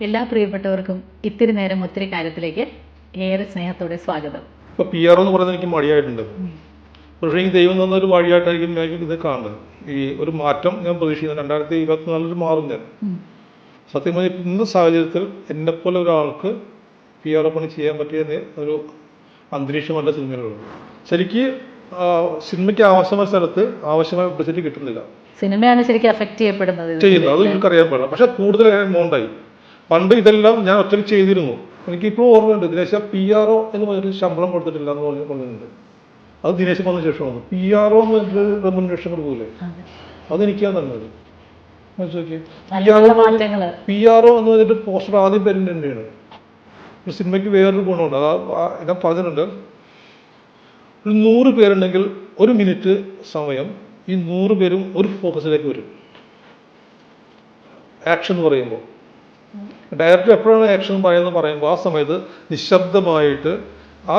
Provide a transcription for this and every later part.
എല്ലാ പ്രിയപ്പെട്ടവർക്കും ഇത്തിരി നേരം ഒത്തിരി കാര്യത്തിലേക്ക് ഏറെ സ്നേഹത്തോടെ സ്വാഗതം. ഇപ്പോൾ പി ആർ എന്ന് പറയുന്നത് എനിക്ക് മടിയായിട്ടുണ്ട്. പക്ഷേ ഈ ദൈവം തന്നൊരു വഴിയായിട്ടായിരിക്കും ഞാൻ ഇത് കാണുന്നത്. ഈ ഒരു മാറ്റം ഞാൻ പ്രതീക്ഷിക്കുന്നത് 2024 മാറും ഞാൻ. സത്യം പറഞ്ഞാൽ ഇന്ന സാഹചര്യത്തിൽ എന്നെപ്പോലെ ഒരാൾക്ക് പി ആർ പണി ചെയ്യാൻ പറ്റിയ ഒരു അന്തരീക്ഷമല്ല സിനിമയിലുള്ളത്. ശരിക്ക് സിനിമയ്ക്ക് ആവശ്യമായ സ്ഥലത്ത് ആവശ്യമായ പബ്ലിസിറ്റി കിട്ടുന്നില്ല. സിനിമയാണ് ശരിക്കും അഫക്റ്റ് ചെയ്യപ്പെടുന്നത്, ചെയ്യുന്നത് അത് എനിക്കറിയാൻ പാടില്ല. പക്ഷെ കൂടുതൽ എമൗണ്ടായി. പണ്ട് ഇതെല്ലാം ഞാൻ ഒറ്റയ്ക്ക് ചെയ്തിരുന്നു. എനിക്കിപ്പോൾ ഓർമ്മയുണ്ട്, ദിനേശ് പി ആർ ഒ എന്ന് പറഞ്ഞിട്ട് ശമ്പളം കൊടുത്തിട്ടില്ല എന്ന് പറഞ്ഞിട്ടുണ്ട്. അത് ദിനേശ് വന്ന ശേഷമാണ്. പി ആർ ഒ എന്ന് പറഞ്ഞിട്ട് റെമ്യൂണറേഷൻ പോലെ അതെനിക്കാണ് തന്നത്. പി ആർ ഒ എന്ന് പറഞ്ഞിട്ട് പോസ്റ്റർ ആദ്യം പേരിൻ്റെ തന്നെയാണ്. ഒരു സിനിമയ്ക്ക് വേറൊരു ഗുണമുണ്ട്. ഞാൻ പറഞ്ഞിട്ടുണ്ട്, ഒരു 100 പേരുണ്ടെങ്കിൽ 1 മിനിറ്റ് സമയം ഈ 100 പേരും ഒരു ഫോക്കസിലേക്ക് വരും. ആക്ഷൻ എന്ന് പറയുമ്പോൾ ഡയറക്ടർ എപ്പോഴാണ് ആക്ഷൻ പറയുമ്പോൾ ആ സമയത്ത് നിശബ്ദമായിട്ട് ആ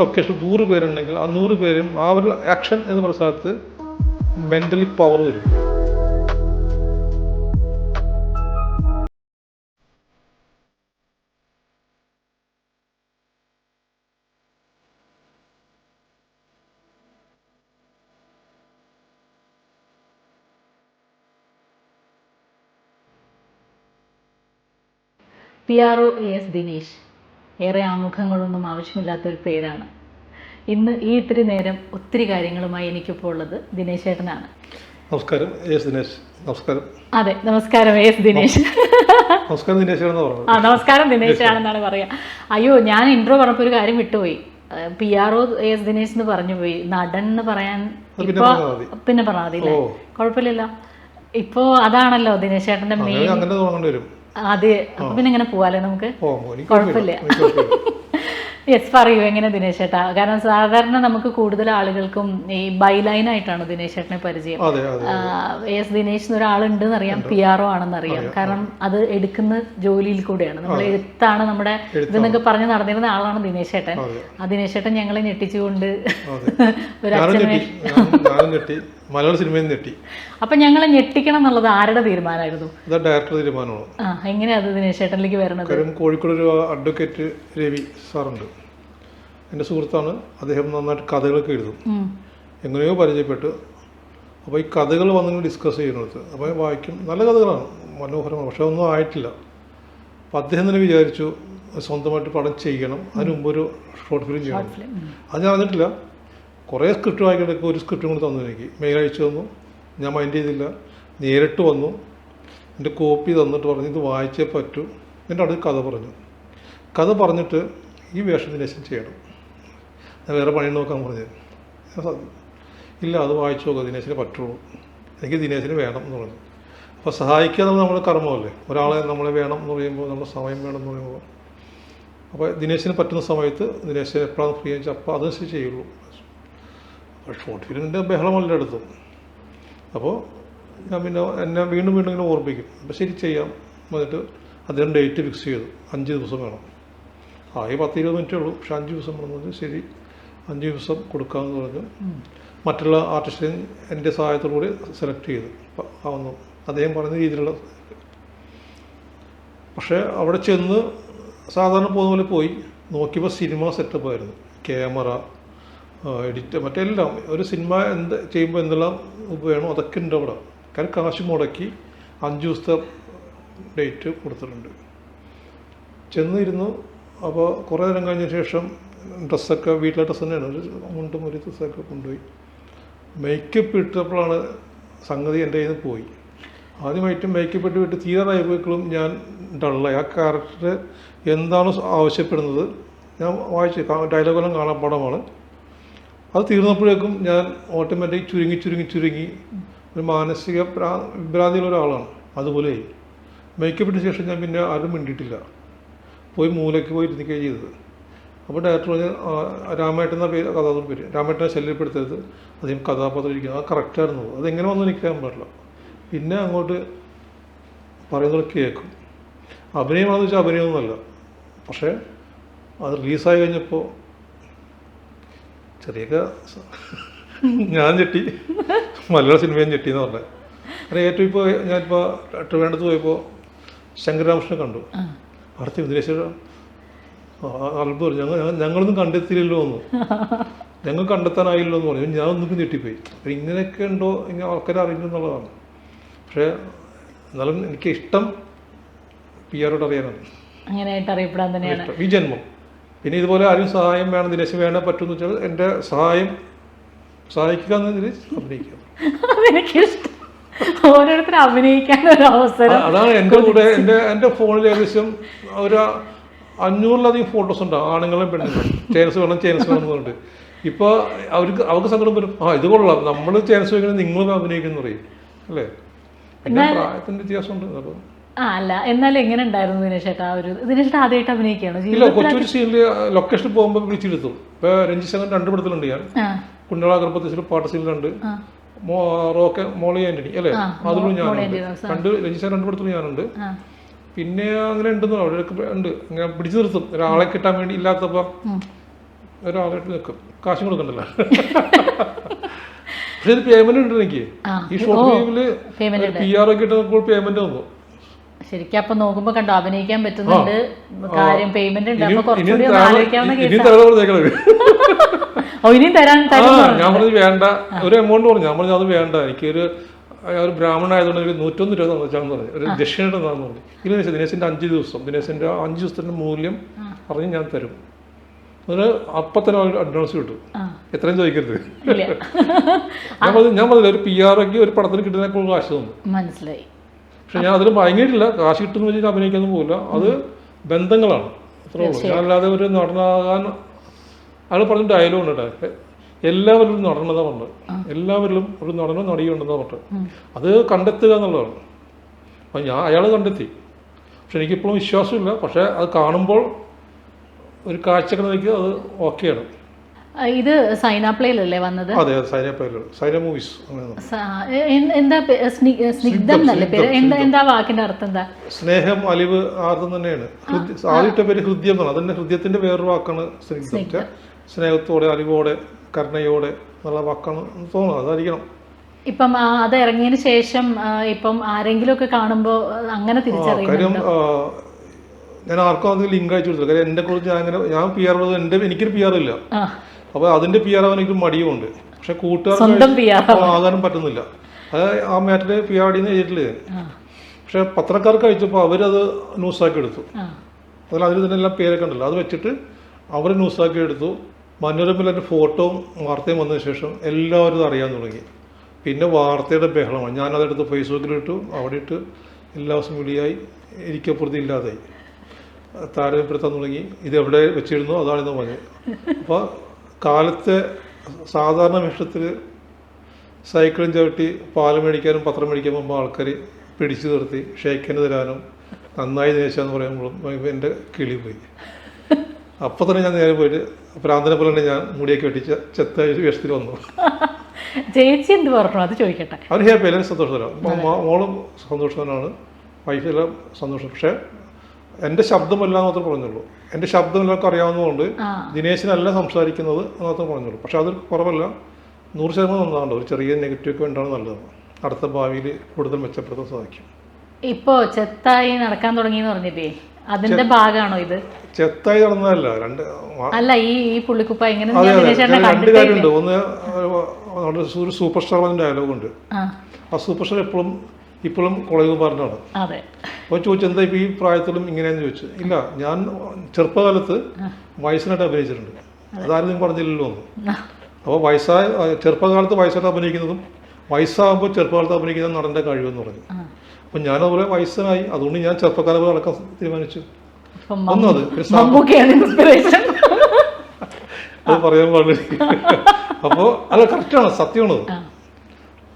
ലൊക്കേഷൻ 100 പേരുണ്ടെങ്കിൽ ആ 100 പേരും ആ ഒരു ആക്ഷൻ എന്ന് പറയുന്ന സ്ഥലത്ത് മെൻ്റലി പവർ വരും. PROAS ദിനേശ് ഏറെ ആമുഖങ്ങളൊന്നും ആവശ്യമില്ലാത്തൊരു പേരാണ്. ഇന്ന് ഈ ഇത്തിരി നേരം ഒത്തിരി കാര്യങ്ങളുമായി എനിക്കിപ്പോൾ ഉള്ളത് ദിനേശ് ചേട്ടനാണ്. നമസ്കാരം ദിനേശ്. നമസ്കാരം. അതെ, നമസ്കാരം ദിനേശ്. നമസ്കാരം ദിനേശ്. നമസ്കാരം ദിനേശ് ആണെന്നാണ് പറയാ. അയ്യോ, ഞാൻ ഇൻട്രോ പറഞ്ഞപ്പോൾ ഒരു കാര്യം വിട്ടുപോയി. PROAS ദിനേശ് എന്ന് പറഞ്ഞു പോയി. നടൻ എന്ന് പറയാൻ ഇപ്പൊ പിന്നെ പറഞ്ഞാൽ മതി അല്ലേ? കുഴപ്പമില്ലല്ലോ. ഇപ്പോ അതാണല്ലോ ദിനേശ് ചേട്ടന്റെ മെയിൻ. അതെ, അപ്പൊ പിന്നെ ഇങ്ങനെ പോവാല്ലേ നമുക്ക്? കുഴപ്പമില്ല. യെസ്, പറയൂ എങ്ങനെ ദിനേശ് ചേട്ടാ? കാരണം സാധാരണ നമുക്ക് കൂടുതൽ ആളുകൾക്കും ഈ ബൈലൈനായിട്ടാണ് ദിനേശ് ചേട്ടനെ പരിചയം. എസ് ദിനേശ് എന്നൊരാളുണ്ട് എന്നറിയാം, PRO ആണെന്നറിയാം. കാരണം അത് എടുക്കുന്ന ജോലിയിൽ കൂടെയാണ്. നമ്മൾ എഴുത്താണ് നമ്മുടെ ഇതെന്നൊക്കെ പറഞ്ഞ് നടന്നിരുന്ന ആളാണ് ദിനേശ് ചേട്ടൻ. ആ ദിനേശ് ചേട്ടൻ ഞങ്ങളെ ഞെട്ടിച്ചുകൊണ്ട് ഒരു മലയാള സിനിമയിൽ ഞെട്ടി. അപ്പൊ ഞങ്ങളെ ഞെട്ടിക്കണം എന്നുള്ളത് ആരുടെ തീരുമാനമായിരുന്നു? ഡയറക്ടർ തീരുമാനമാണ്. എങ്ങനെയാ അത് ദിനേശ് ചേട്ടനിലേക്ക് വരണത്? കോഴിക്കോട് ഒരു അഡ്വക്കേറ്റ് രവി സാറുണ്ട്, എൻ്റെ സുഹൃത്താണ്. അദ്ദേഹം നന്നായിട്ട് കഥകളൊക്കെ എഴുതും. എങ്ങനെയോ പരിചയപ്പെട്ട് അപ്പോൾ ഈ കഥകൾ വന്നിങ്ങനെ ഡിസ്കസ് ചെയ്യുന്നത് അപ്പോൾ വായിക്കും. നല്ല കഥകളാണ്, മനോഹരമാണ്. പക്ഷെ ഒന്നും ആയിട്ടില്ല. അപ്പോൾ അദ്ദേഹം തന്നെ വിചാരിച്ചു സ്വന്തമായിട്ട് പടം ചെയ്യണം, അതിന് മുമ്പ് ഒരു ഷോർട്ട് ഫിലിം ചെയ്യണം. അത് ഞാൻ അറിഞ്ഞിട്ടില്ല. കുറേ സ്ക്രിപ്റ്റ് വായിക്കിടയ്ക്ക് ഒരു സ്ക്രിപ്റ്റും കൂടി തന്നു എനിക്ക്. മെയിൽ അയച്ചു തന്നു. ഞാൻ മൈൻഡ് ചെയ്തില്ല. നേരിട്ട് വന്നു, എൻ്റെ കോപ്പി തന്നിട്ട് പറഞ്ഞു ഇത് വായിച്ചേ പറ്റൂ. എൻ്റെ അടുത്ത് കഥ പറഞ്ഞു. കഥ പറഞ്ഞിട്ട് ഈ വേഷം ദിനേശൻ ചെയ്യണം, ഞാൻ വേറെ പണി നോക്കാൻ പറഞ്ഞു. ഇല്ല, അത് വായിച്ചു നോക്കുക, ദിനേശിന് പറ്റുള്ളൂ, എനിക്ക് ദിനേശിന് വേണം എന്ന് പറഞ്ഞു. അപ്പോൾ സഹായിക്കുക എന്നുള്ളത് നമ്മുടെ കർമ്മമല്ലേ. ഒരാളെ നമ്മളെ വേണം എന്ന് പറയുമ്പോൾ, നമ്മുടെ സമയം വേണം എന്ന് പറയുമ്പോൾ, അപ്പോൾ ദിനേശിന് പറ്റുന്ന സമയത്ത് ദിനേശ് എപ്പോഴാണ് ഫ്രീ വെച്ചാൽ അപ്പോൾ അതനുസരിച്ച് ചെയ്യുള്ളൂ. അപ്പോൾ ഷോർട്ട് ഫിലിമിൻ്റെ ബഹളമല്ല എടുത്തു. അപ്പോൾ ഞാൻ പിന്നെ എന്നെ വീണ്ടും ഇങ്ങനെ ഓർമ്മിക്കും. അപ്പോൾ ശരി ചെയ്യാം എന്നിട്ട് അദ്ദേഹം ഡേറ്റ് ഫിക്സ് ചെയ്തു. 5 ദിവസം വേണം. 10-20 മിനിറ്റേ ഉള്ളൂ, പക്ഷെ 5 ദിവസം വേണമെന്ന്. ശരി, 5 ദിവസം കൊടുക്കാമെന്ന് പറഞ്ഞു. മറ്റുള്ള ആർട്ടിസ്റ്റിനെ എൻ്റെ സഹായത്തോടുകൂടി സെലക്ട് ചെയ്തു. ആവുന്നു അദ്ദേഹം പറയുന്ന രീതിയിലുള്ള. പക്ഷേ അവിടെ ചെന്ന് സാധാരണ പോകുന്ന പോലെ പോയി നോക്കിയപ്പോൾ സിനിമ സെറ്റപ്പായിരുന്നു. ക്യാമറ, എഡിറ്റ്, മറ്റെല്ലാം. ഒരു സിനിമ ചെയ്യുമ്പോൾ എന്തെല്ലാം വേണോ അതൊക്കെ ഉണ്ട് അവിടെ. കാരണം കാശ് മുടക്കി 5 ദിവസത്തെ ഡേറ്റ് കൊടുത്തിട്ടുണ്ട്. ചെന്നിരുന്നു. അപ്പോൾ കുറേ നേരം കഴിഞ്ഞ ശേഷം ഡ്രസ്സൊക്കെ വീട്ടിലെ ഡ്രസ്സ് തന്നെയാണ്, ഒരു മുണ്ടും ഒരു ഡ്രസ്സൊക്കെ കൊണ്ടുപോയി. മേക്കപ്പ് ഇട്ടപ്പോഴാണ് സംഗതി എൻ്റെ കയ്യിൽ നിന്ന് പോയി. ആദ്യമായിട്ട് മേക്കപ്പ് ഇട്ട് തീരാറായപ്പോഴും ഞാൻ ഡള്ളായി. ആ ക്യാരക്ടർ എന്താണ് ആവശ്യപ്പെടുന്നത് ഞാൻ വായിച്ച് ഡയലോഗെല്ലാം കാണാൻ പാടമാണ്. അത് തീർന്നപ്പോഴേക്കും ഞാൻ ഓട്ടോമാറ്റിക് ചുരുങ്ങി ഒരു മാനസിക വിഭ്രാന്തിയുള്ള ഒരാളാണ്. അതുപോലെ മേക്കപ്പ് ഇട്ട ശേഷം ഞാൻ പിന്നെ ആരും മിണ്ടിയിട്ടില്ല. പോയി മൂലയ്ക്ക് പോയി ഇരുന്നിക്കുകയാണ് ചെയ്തത്. അപ്പോൾ ഡയറക്ടർ പറഞ്ഞ് രാമേട്ടൻ എന്ന പേര്, കഥാപാത്രം പേര് രാമേട്ടനെ ശല്യപ്പെടുത്തരുത്, അദ്ദേഹം കഥാപാത്രം ഇരിക്കുന്നത്. അത് കറക്റ്റായിരുന്നു. അതെങ്ങനെ വന്നു എനിക്കാൻ പാടില്ല. പിന്നെ അങ്ങോട്ട് പറയുന്നത് കേൾക്കും. അഭിനയമാണെന്ന് വെച്ചാൽ അഭിനയമൊന്നുമല്ല. പക്ഷേ അത് റിലീസായി കഴിഞ്ഞപ്പോൾ ചെറിയൊക്കെ ഞാൻ ഞെട്ടി, മലയാള സിനിമയും ഞെട്ടി എന്ന് പറഞ്ഞത്. കാരണം ഏറ്റവും ഇപ്പോൾ ഞാനിപ്പോൾ ട്രിവാൻഡ്രത്ത് പോയപ്പോൾ ശങ്കരരാമകൃഷ്ണനെ കണ്ടു. അടുത്ത ദിനേശ് അത്ഭുതം, ഞങ്ങളൊന്നും കണ്ടെത്തിയില്ലല്ലോ എന്ന്, ഞങ്ങൾ കണ്ടെത്താനായില്ലോ എന്ന് പറഞ്ഞു. ഞാൻ ഒന്നും ഞെട്ടിപ്പോയി. അപ്പം ഇങ്ങനെയൊക്കെ ഉണ്ടോ, ഇങ്ങനെ ആൾക്കാരെ അറിയില്ലെന്നുള്ളതാണ്. പക്ഷേ എന്നാലും എനിക്ക് ഇഷ്ടം PR അറിയാനാണ്, അങ്ങനെയായിട്ട് അറിയപ്പെടാൻ തന്നെയാണ് ഈ ജന്മം. പിന്നെ ഇതുപോലെ ആരും സഹായം വേണം, ദിനേശ് വേണം പറ്റുമെന്ന് വെച്ചാൽ എൻ്റെ സഹായിക്കുക എന്നതിൽ അഭിനയിക്കുക. അതെനിക്കിഷ്ടം, ഓരോരുത്തരും അഭിനയിക്കാൻ ഒരു അവസരം. അതാണ് എൻ്റെ കൂടെ എൻ്റെ ഫോണിൽ ഏകദേശം ഒരു 500-ലധികം ഫോട്ടോസ് ഉണ്ടാവും, ആണുങ്ങളും പെണ്ണുങ്ങളും. ചേനസ് വേണം എന്ന് പറഞ്ഞിട്ട്. ഇപ്പോൾ അവർക്ക് സങ്കടം വരും, ഇത് കൊള്ളാം, നമ്മൾ ചേനസ് വയ്ക്കുന്നത് നിങ്ങൾ അഭിനയിക്കുന്നു പറയും അല്ലേ. പിന്നെ പ്രായത്തിൻ്റെ വ്യത്യാസമുണ്ട്. അപ്പോൾ അല്ല, എന്നാലും എങ്ങനെ ഉണ്ടായിരുന്നു ദിനേശേട്ടാ? ദിനേശേട്ടാ ആദ്യമായിട്ട് അഭിനയിക്കുകയാണോ? ഇല്ല, കൊച്ചൂർ സീനിൽ ലൊക്കേഷനിൽ പോകുമ്പോൾ വിളിച്ചെടുത്തു. ഇപ്പോൾ രഞ്ജിത് ശങ്കർ 2 പടത്തിലുണ്ട് ഞാൻ. കുണ്ടളാകർപ്പത്തിൽ പാട്ട് സീനിലുണ്ട്, മോളി ആന്റണി അല്ലേ, അതിലും ഞാനുണ്ട്. രഞ്ജിത് ശങ്കർ 2 പടത്തിലും ഞാനുണ്ട്. പിന്നെ അങ്ങനെ ഉണ്ടെന്ന് അവിടെയൊക്കെ ഉണ്ട്. ഇങ്ങനെ പിടിച്ചു നിർത്തും, ഒരാളെ കിട്ടാൻ വേണ്ടി. ഇല്ലാത്തപ്പോൾ ഒരാളായിട്ട് നിൽക്കും, കാശും കൊടുക്കണ്ടല്ലോ. പക്ഷെ ഇത് പേയ്മെന്റ് ഉണ്ട് എനിക്ക്. ഈ ഷോർട്ട് ഫിലിമില് PR ഒക്കെ ഇട്ടപ്പോൾ പേയ്മെന്റ് വന്നു. ശരിക്കും അപ്പൊ നോക്കുമ്പോ കണ്ടോ, അഭിനയിക്കാൻ പറ്റുന്നുണ്ട്, കാര്യം പേയ്മെന്റ് ഉണ്ട്. അപ്പൊ കുറച്ചുകൂടി ആലോചിക്കാവുന്ന ഇനിയും തരാൻ. ഞാൻ പറഞ്ഞു വേണ്ട, ഒരു എമൗണ്ട് പറഞ്ഞു. ഞാൻ പറഞ്ഞു അത് വേണ്ട, എനിക്കൊരു ബ്രാഹ്മണ ആയതുകൊണ്ട് ഒരു 101 രൂപ തന്നിച്ചാന്ന് പറഞ്ഞു, ഒരു ദക്ഷിണയുടെ തന്നു പറഞ്ഞു. ഇല്ല ദിനേശിന്റെ 5 ദിവസം, ദിനേശിന്റെ 5 ദിവസത്തിന്റെ മൂല്യം പറഞ്ഞ് ഞാൻ തരും. അതിന് അപ്പം തന്നെ അഡ്വാൻസ് കിട്ടും, എത്രയും ചോദിക്കരുത്. ഞാൻ പറഞ്ഞില്ല, ഒരു PR ഒക്കെ ഒരു പടത്തിന് കിട്ടുന്നതിനേക്കാൾ കാശ് തന്നു. മനസ്സിലായി. പക്ഷെ ഞാൻ അതിൽ ഭയങ്കരമില്ല, കാശ് കിട്ടുന്ന വെച്ചാൽ അഭിനയിക്കാനൊന്നും പോകില്ല. അത് ബന്ധങ്ങളാണ്, അത്രേ ഉള്ളൂ. ഞാൻ അല്ലാതെ ഒരു നടനാകാൻ അയാൾ പറഞ്ഞ ഡയലോഗ് ഉണ്ട്, എല്ലാവരും ഒരു നടനെന്നാ പറഞ്ഞത്, എല്ലാവരിലും ഒരു നടനോ നടിയോ ഉണ്ടെന്നാ പറഞ്ഞത്. അത് കണ്ടെത്തുക എന്നുള്ളതാണ്. അപ്പം അയാൾ കണ്ടെത്തി. പക്ഷെ എനിക്കിപ്പോഴും വിശ്വാസമില്ല. പക്ഷെ അത് കാണുമ്പോൾ ഒരു കാഴ്ചക്ക് അത് ഓക്കെയാണ്. ഇത് സൈനാപ്ലേയിലല്ലേ വന്നത്? അതെ, സൈനാപ്ലേയിലാണ്, സൈന മൂവീസ്. എന്താ സ്നിഗ്ധം എന്നല്ലേ പേര്? എന്താ വാക്കിന്റെ അർത്ഥം? എന്താ? സ്നേഹം, അലിവ്, ആർദ്രം തന്നെയാണ്. ആദ്യത്തെ പേര് ഹൃദയം എന്നാണ്. അതിന്റെ ഹൃദയത്തിന്റെ വേറൊരു വാക്കാണ് സ്നിഗ്ധം. സ്നേഹത്തോടെ, അലിവോടെ, കരുണയോടെ എന്നുള്ള വാക്കാണ് തോന്നുന്നത്. അതായിരിക്കണം. ഇപ്പം അത് ഇറങ്ങിയതിന് ശേഷം ഇപ്പം ആരെങ്കിലും ഒക്കെ കാണുമ്പോ അങ്ങനെ തിരിച്ചറിയാം. ഞാൻ ആർക്കും അത് ലിങ്ക് അയച്ചു കൊടുത്തില്ല. കാര്യം എന്നെ കുറിച്ച് ഞാൻ PR ഉള്ളത്, എനിക്കൊരു PR ഇല്ല. അപ്പൊ അതിന്റെ PR ആവാൻ എനിക്ക് മടിയുമുണ്ട്. പക്ഷെ കൂട്ടുകാർക്ക് ആകാനും പറ്റുന്നില്ല. അത് ആ മാറ്റില് PR എഴുതിയിട്ടില്ല ഞാൻ. പക്ഷെ പത്രക്കാർക്ക് അയച്ചപ്പോൾ അവരത് ന്യൂസാക്കി എടുത്തു. അതിൽ തന്നെ എല്ലാം പേരൊക്കെ ഉണ്ടല്ലോ, അത് വെച്ചിട്ട് അവർ ന്യൂസാക്കി എടുത്തു. മനോരമയിൽ എൻ്റെ ഫോട്ടോയും വാർത്തയും വന്നതിന് ശേഷം എല്ലാവരും അറിയാൻ തുടങ്ങി. പിന്നെ വാർത്തയുടെ ബഹളമാണ്. ഞാനതെടുത്ത് ഫേസ്ബുക്കിലിട്ടു, അവിടെ ഇട്ട് എല്ലാ ദിവസവും വിളിയായി, എനിക്കപ്പുറത്ത് ഇല്ലാതായി, താരതമ്യപ്പെടുത്താൻ തുടങ്ങി. ഇതെവിടെ വെച്ചിരുന്നു അതാണെന്ന് പറഞ്ഞു. അപ്പോൾ കാലത്തെ സാധാരണ വേഷത്തിൽ സൈക്കിളും ചവിട്ടി പാല് മേടിക്കാനും പത്രം മേടിക്കാൻ പോകുമ്പോൾ ആൾക്കാർ പിടിച്ചു നിർത്തി ഷേക്കിന് തരാനും നന്നായി നേശാന്ന് പറയുമ്പോഴും എൻ്റെ കിളി പോയി. അപ്പം തന്നെ ഞാൻ നേരെ പോയിട്ട് പ്രാന്തനെ പോലെ തന്നെ ഞാൻ മുടിയൊക്കെ വെട്ടിച്ച് ചെത്ത വേഷത്തിൽ വന്നു. ചേച്ചി എന്ത് പറഞ്ഞു അത് ചോദിക്കട്ടെ. അവർ ഹാപ്പി, എല്ലാവരും സന്തോഷമാണ്. മോളും സന്തോഷവാനാണ്, വൈഫെല്ലാം സന്തോഷം. പക്ഷേ എൻ്റെ ശബ്ദമല്ല മാത്രമേ പറഞ്ഞുള്ളൂ. എൻ്റെ ശബ്ദം എല്ലാവർക്കും അറിയാവുന്നതുകൊണ്ട് ദിനേശിനല്ല സംസാരിക്കുന്നത് മാത്രമേ പറഞ്ഞുള്ളൂ. പക്ഷെ അത് കുറവല്ല, 100% നന്നാണ്. ഒരു ചെറിയ നെഗറ്റീവ് ഒക്കെ വേണ്ടാണ് നല്ലതാണ്. അടുത്ത ഭാവിയിൽ കൂടുതൽ മെച്ചപ്പെടുത്താൻ സാധിക്കും. ഇപ്പോ ചെത്തായി നടക്കാൻ തുടങ്ങിയെന്ന് പറഞ്ഞില്ലേ, അതിന്റെ ഭാഗമാണോ ഇത്? ചെത്തായി നടന്നതല്ല, അല്ല ഈ പുള്ളിക്കുപ്പ എങ്ങനെ? 2 കാര്യമുണ്ട്. ഒന്ന്, ഒരു സൂപ്പർ സ്റ്റാർ പറഞ്ഞ ഡയലോഗുണ്ട്. ആ സൂപ്പർ സ്റ്റാർ ഇപ്പോഴും കോളേജ് പറഞ്ഞാണ്. അപ്പോൾ ചോദിച്ചു എന്താ ഇപ്പോൾ ഈ പ്രായത്തിലും ഇങ്ങനെയാന്ന് ചോദിച്ചു. ഇല്ല, ഞാൻ ചെറുപ്പകാലത്ത് വയസ്സിനായിട്ട് അഭിനയിച്ചിട്ടുണ്ട്, അതാരും നിങ്ങൾ പറഞ്ഞില്ലല്ലോ എന്ന്. അപ്പോൾ ചെറുപ്പകാലത്ത് വയസ്സായിട്ട് അഭിനയിക്കുന്നതും വയസ്സാകുമ്പോൾ ചെറുപ്പകാലത്ത് അഭിനയിക്കുന്ന നടൻ്റെ കഴിവെന്ന് പറഞ്ഞു. അപ്പം ഞാനതുപോലെ വയസ്സനായി, അതുകൊണ്ട് ഞാൻ ചെറുപ്പക്കാലം പോലെ നടക്കാൻ തീരുമാനിച്ചു. ഒന്നത് അത് പറയാൻ പാടില്ല. അപ്പോൾ അല്ല, കറക്റ്റാണ്, സത്യമാണത്.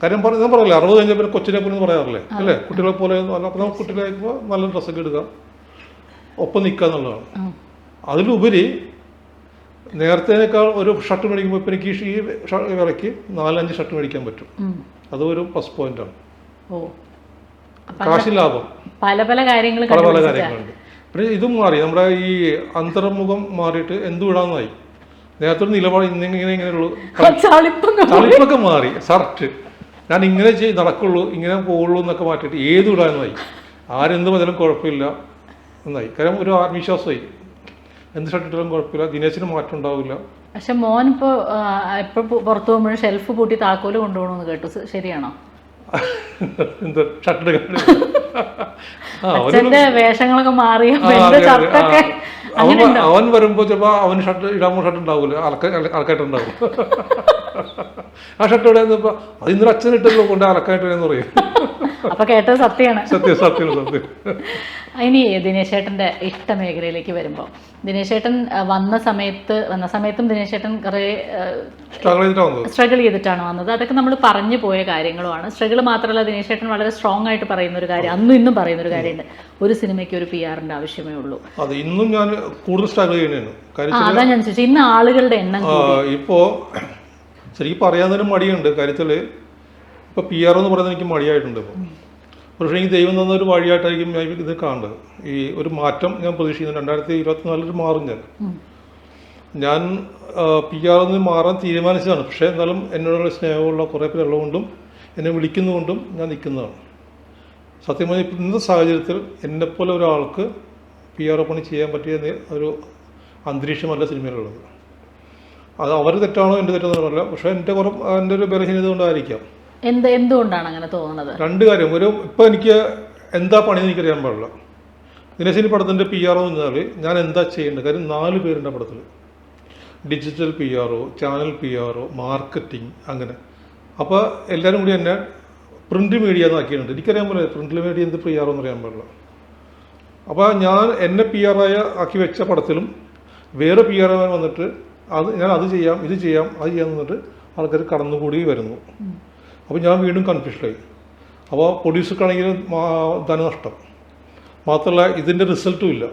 കാര്യം ഞാൻ പറയില്ല, 60 കഴിഞ്ഞാൽ പിന്നെ കൊച്ചിനെ പോലെ പറയാറില്ലേ അല്ലേ, കുട്ടികളെ പോലെ അല്ല. അപ്പോൾ നമുക്ക് കുട്ടികളായിരിക്കുമ്പോൾ നല്ല ഡ്രസ്സൊക്കെ എടുക്കാം, ഒപ്പം നിൽക്കുക എന്നുള്ളതാണ്. അതിലുപരി നേരത്തേനേക്കാൾ ഒരു ഷർട്ട് മേടിക്കുമ്പോൾ ഇപ്പം എനിക്ക് ഈ വിലയ്ക്ക് 4-5 ഷർട്ട് മേടിക്കാൻ പറ്റും. അതൊരു പ്ലസ് പോയിന്റാണ്. കാശി ലാഭം പല പല കാര്യങ്ങളുണ്ട്. പിന്നെ ഇതും മാറി, നമ്മുടെ ഈ അന്തർമുഖം മാറിയിട്ട് എന്തുവിടാന്നായി. നേരത്തെ ഒരു നിലപാട് ഇങ്ങനെയുള്ളൂ, ചളിപ്പൊക്കെ മാറി. ഷർട്ട് ഞാൻ ഇങ്ങനെ നടക്കുള്ളൂ, ഇങ്ങനെ പോകുള്ളൂ എന്നൊക്കെ മാറ്റിയിട്ട് ഏത് വിടാനായി. ആരെന്ത് പറഞ്ഞാലും കുഴപ്പമില്ല എന്നായി. കാരണം ഒരു ആത്മവിശ്വാസമായി, എന്ത് ഷർട്ടിട്ടാലും കുഴപ്പമില്ല, ദിനേശിന് മാറ്റം ഉണ്ടാവില്ല. പക്ഷെ മോൻ ഇപ്പോൾ പുറത്തു പോകുമ്പോഴും ഷെൽഫ് പൂട്ടി താക്കോല് കൊണ്ടുപോകണമെന്ന് കേട്ടു, ശരിയാണോ? എന്താ ഷർട്ട് അച്ഛന്റെ വേഷങ്ങളൊക്കെ മാറി ഷർട്ടൊക്കെ അവൻ വരുമ്പോ ചിലപ്പോ അവന് ഷർട്ട് ഇടാമോ ഷർട്ട് ഉണ്ടാവൂല, അലക്കായിട്ടുണ്ടാവും. ആ ഷർട്ട് ഇടാന്നപ്പോ അത് ഇന്നലെ അച്ഛൻ ഇട്ടല്ലോ കൊണ്ട് അലക്കായിട്ട് പറയും. അപ്പൊ കേട്ടത് സത്യമാണ്. സത്യം സത്യം സത്യം. ഇനി ദിനേശ് ചേട്ടന്റെ ഇഷ്ട മേഖലയിലേക്ക് വരുമ്പോൾ, ദിനേശ് ചേട്ടൻ വന്ന സമയത്തും ദിനേശ് ചേട്ടൻ കുറെ സ്ട്രഗിൾ ചെയ്തിട്ടാണ് വന്നത്. അതൊക്കെ നമ്മൾ പറഞ്ഞു പോയ കാര്യങ്ങളുമാണ്. സ്ട്രഗിൾ മാത്രമല്ല, ദിനേശ് ചേട്ടൻ വളരെ സ്ട്രോങ് ആയിട്ട് പറയുന്ന ഒരു കാര്യം, അന്നും ഇന്നും പറയുന്ന ഒരു കാര്യമുണ്ട്, ഒരു സിനിമയ്ക്ക് ഒരു PR-ന്റെ ആവശ്യമേ ഉള്ളൂ. അത് ഇന്നും ഞാൻ കൂടുതൽ സ്ട്രഗിൾ ചെയ്യുന്നതാണ്. അതാ ഞാൻ ചോദിച്ചത്, ഇന്ന് ആളുകളുടെ എണ്ണം ഇപ്പോ ശരിക്കും പറയാൻ മടിയുണ്ട്. കാര്യത്തില് ഇപ്പൊ PR എന്ന് പറയുന്നത് എനിക്ക് മടിയായിട്ടുണ്ട്. ഇപ്പോൾ പക്ഷേ എനിക്ക് ദൈവം തന്ന ഒരു വഴിയായിട്ടായിരിക്കും ഞാൻ ഇത് കാണുന്നത്. ഈ ഒരു മാറ്റം ഞാൻ പ്രതീക്ഷിക്കുന്നു. 2024 മാറും. ഞാൻ PR നിന്ന് മാറാൻ തീരുമാനിച്ചതാണ്. പക്ഷേ എന്നാലും എന്നോടുള്ള സ്നേഹമുള്ള കുറേ പേരുള്ളതുകൊണ്ടും എന്നെ വിളിക്കുന്നതുകൊണ്ടും ഞാൻ നിൽക്കുന്നതാണ്. സത്യം പറഞ്ഞാൽ ഇപ്പം ഇന്നത്തെ സാഹചര്യത്തിൽ എന്നെപ്പോലെ ഒരാൾക്ക് PR പണി ചെയ്യാൻ പറ്റിയ ഒരു അന്തരീക്ഷമല്ല സിനിമയിലുള്ളത്. അത് അവർ തെറ്റാണോ എൻ്റെ തെറ്റാണെന്ന് പറയില്ല. പക്ഷേ എൻ്റെ ഒരു ബലഹീനത കൊണ്ടായിരിക്കാം. എന്തുകൊണ്ടാണ് അങ്ങനെ തോന്നുന്നത്? രണ്ട് കാര്യം. ഇപ്പം എനിക്ക് എന്താ പണിയെന്ന് എനിക്കറിയാൻ പാടില്ല. ദിനേശിനി പടത്തിൻ്റെ PR എന്ന് പറഞ്ഞാൽ ഞാൻ എന്താ ചെയ്യേണ്ടത്? കാര്യം 4 പേരുണ്ട് ആ പടത്തിൽ. Digital PR, channel PR, marketing, അങ്ങനെ. അപ്പോൾ എല്ലാവരും കൂടി എന്നെ പ്രിൻ്റ് മീഡിയ എന്നാക്കിയിട്ടുണ്ട്. എനിക്കറിയാൻ പാടില്ല പ്രിൻ്റ് മീഡിയ എന്ത് PR എന്ന് അറിയാൻ പാടില്ല. അപ്പോൾ എന്നെ PR ആക്കി വെച്ച പടത്തിലും വേറെ PR വന്നിട്ട് ഞാൻ അത് ചെയ്യാം, ഇത് ചെയ്യാം, അത് ചെയ്യാൻ എന്നിട്ട് ആൾക്കാർ കടന്നുകൂടി വരുന്നു. അപ്പോൾ ഞാൻ വീണ്ടും കൺഫ്യൂഷനായി. അപ്പോൾ പ്രൊഡ്യൂസർക്കാണെങ്കിൽ ധനനഷ്ടം, മാത്രമല്ല ഇതിൻ്റെ റിസൾട്ടും ഇല്ല.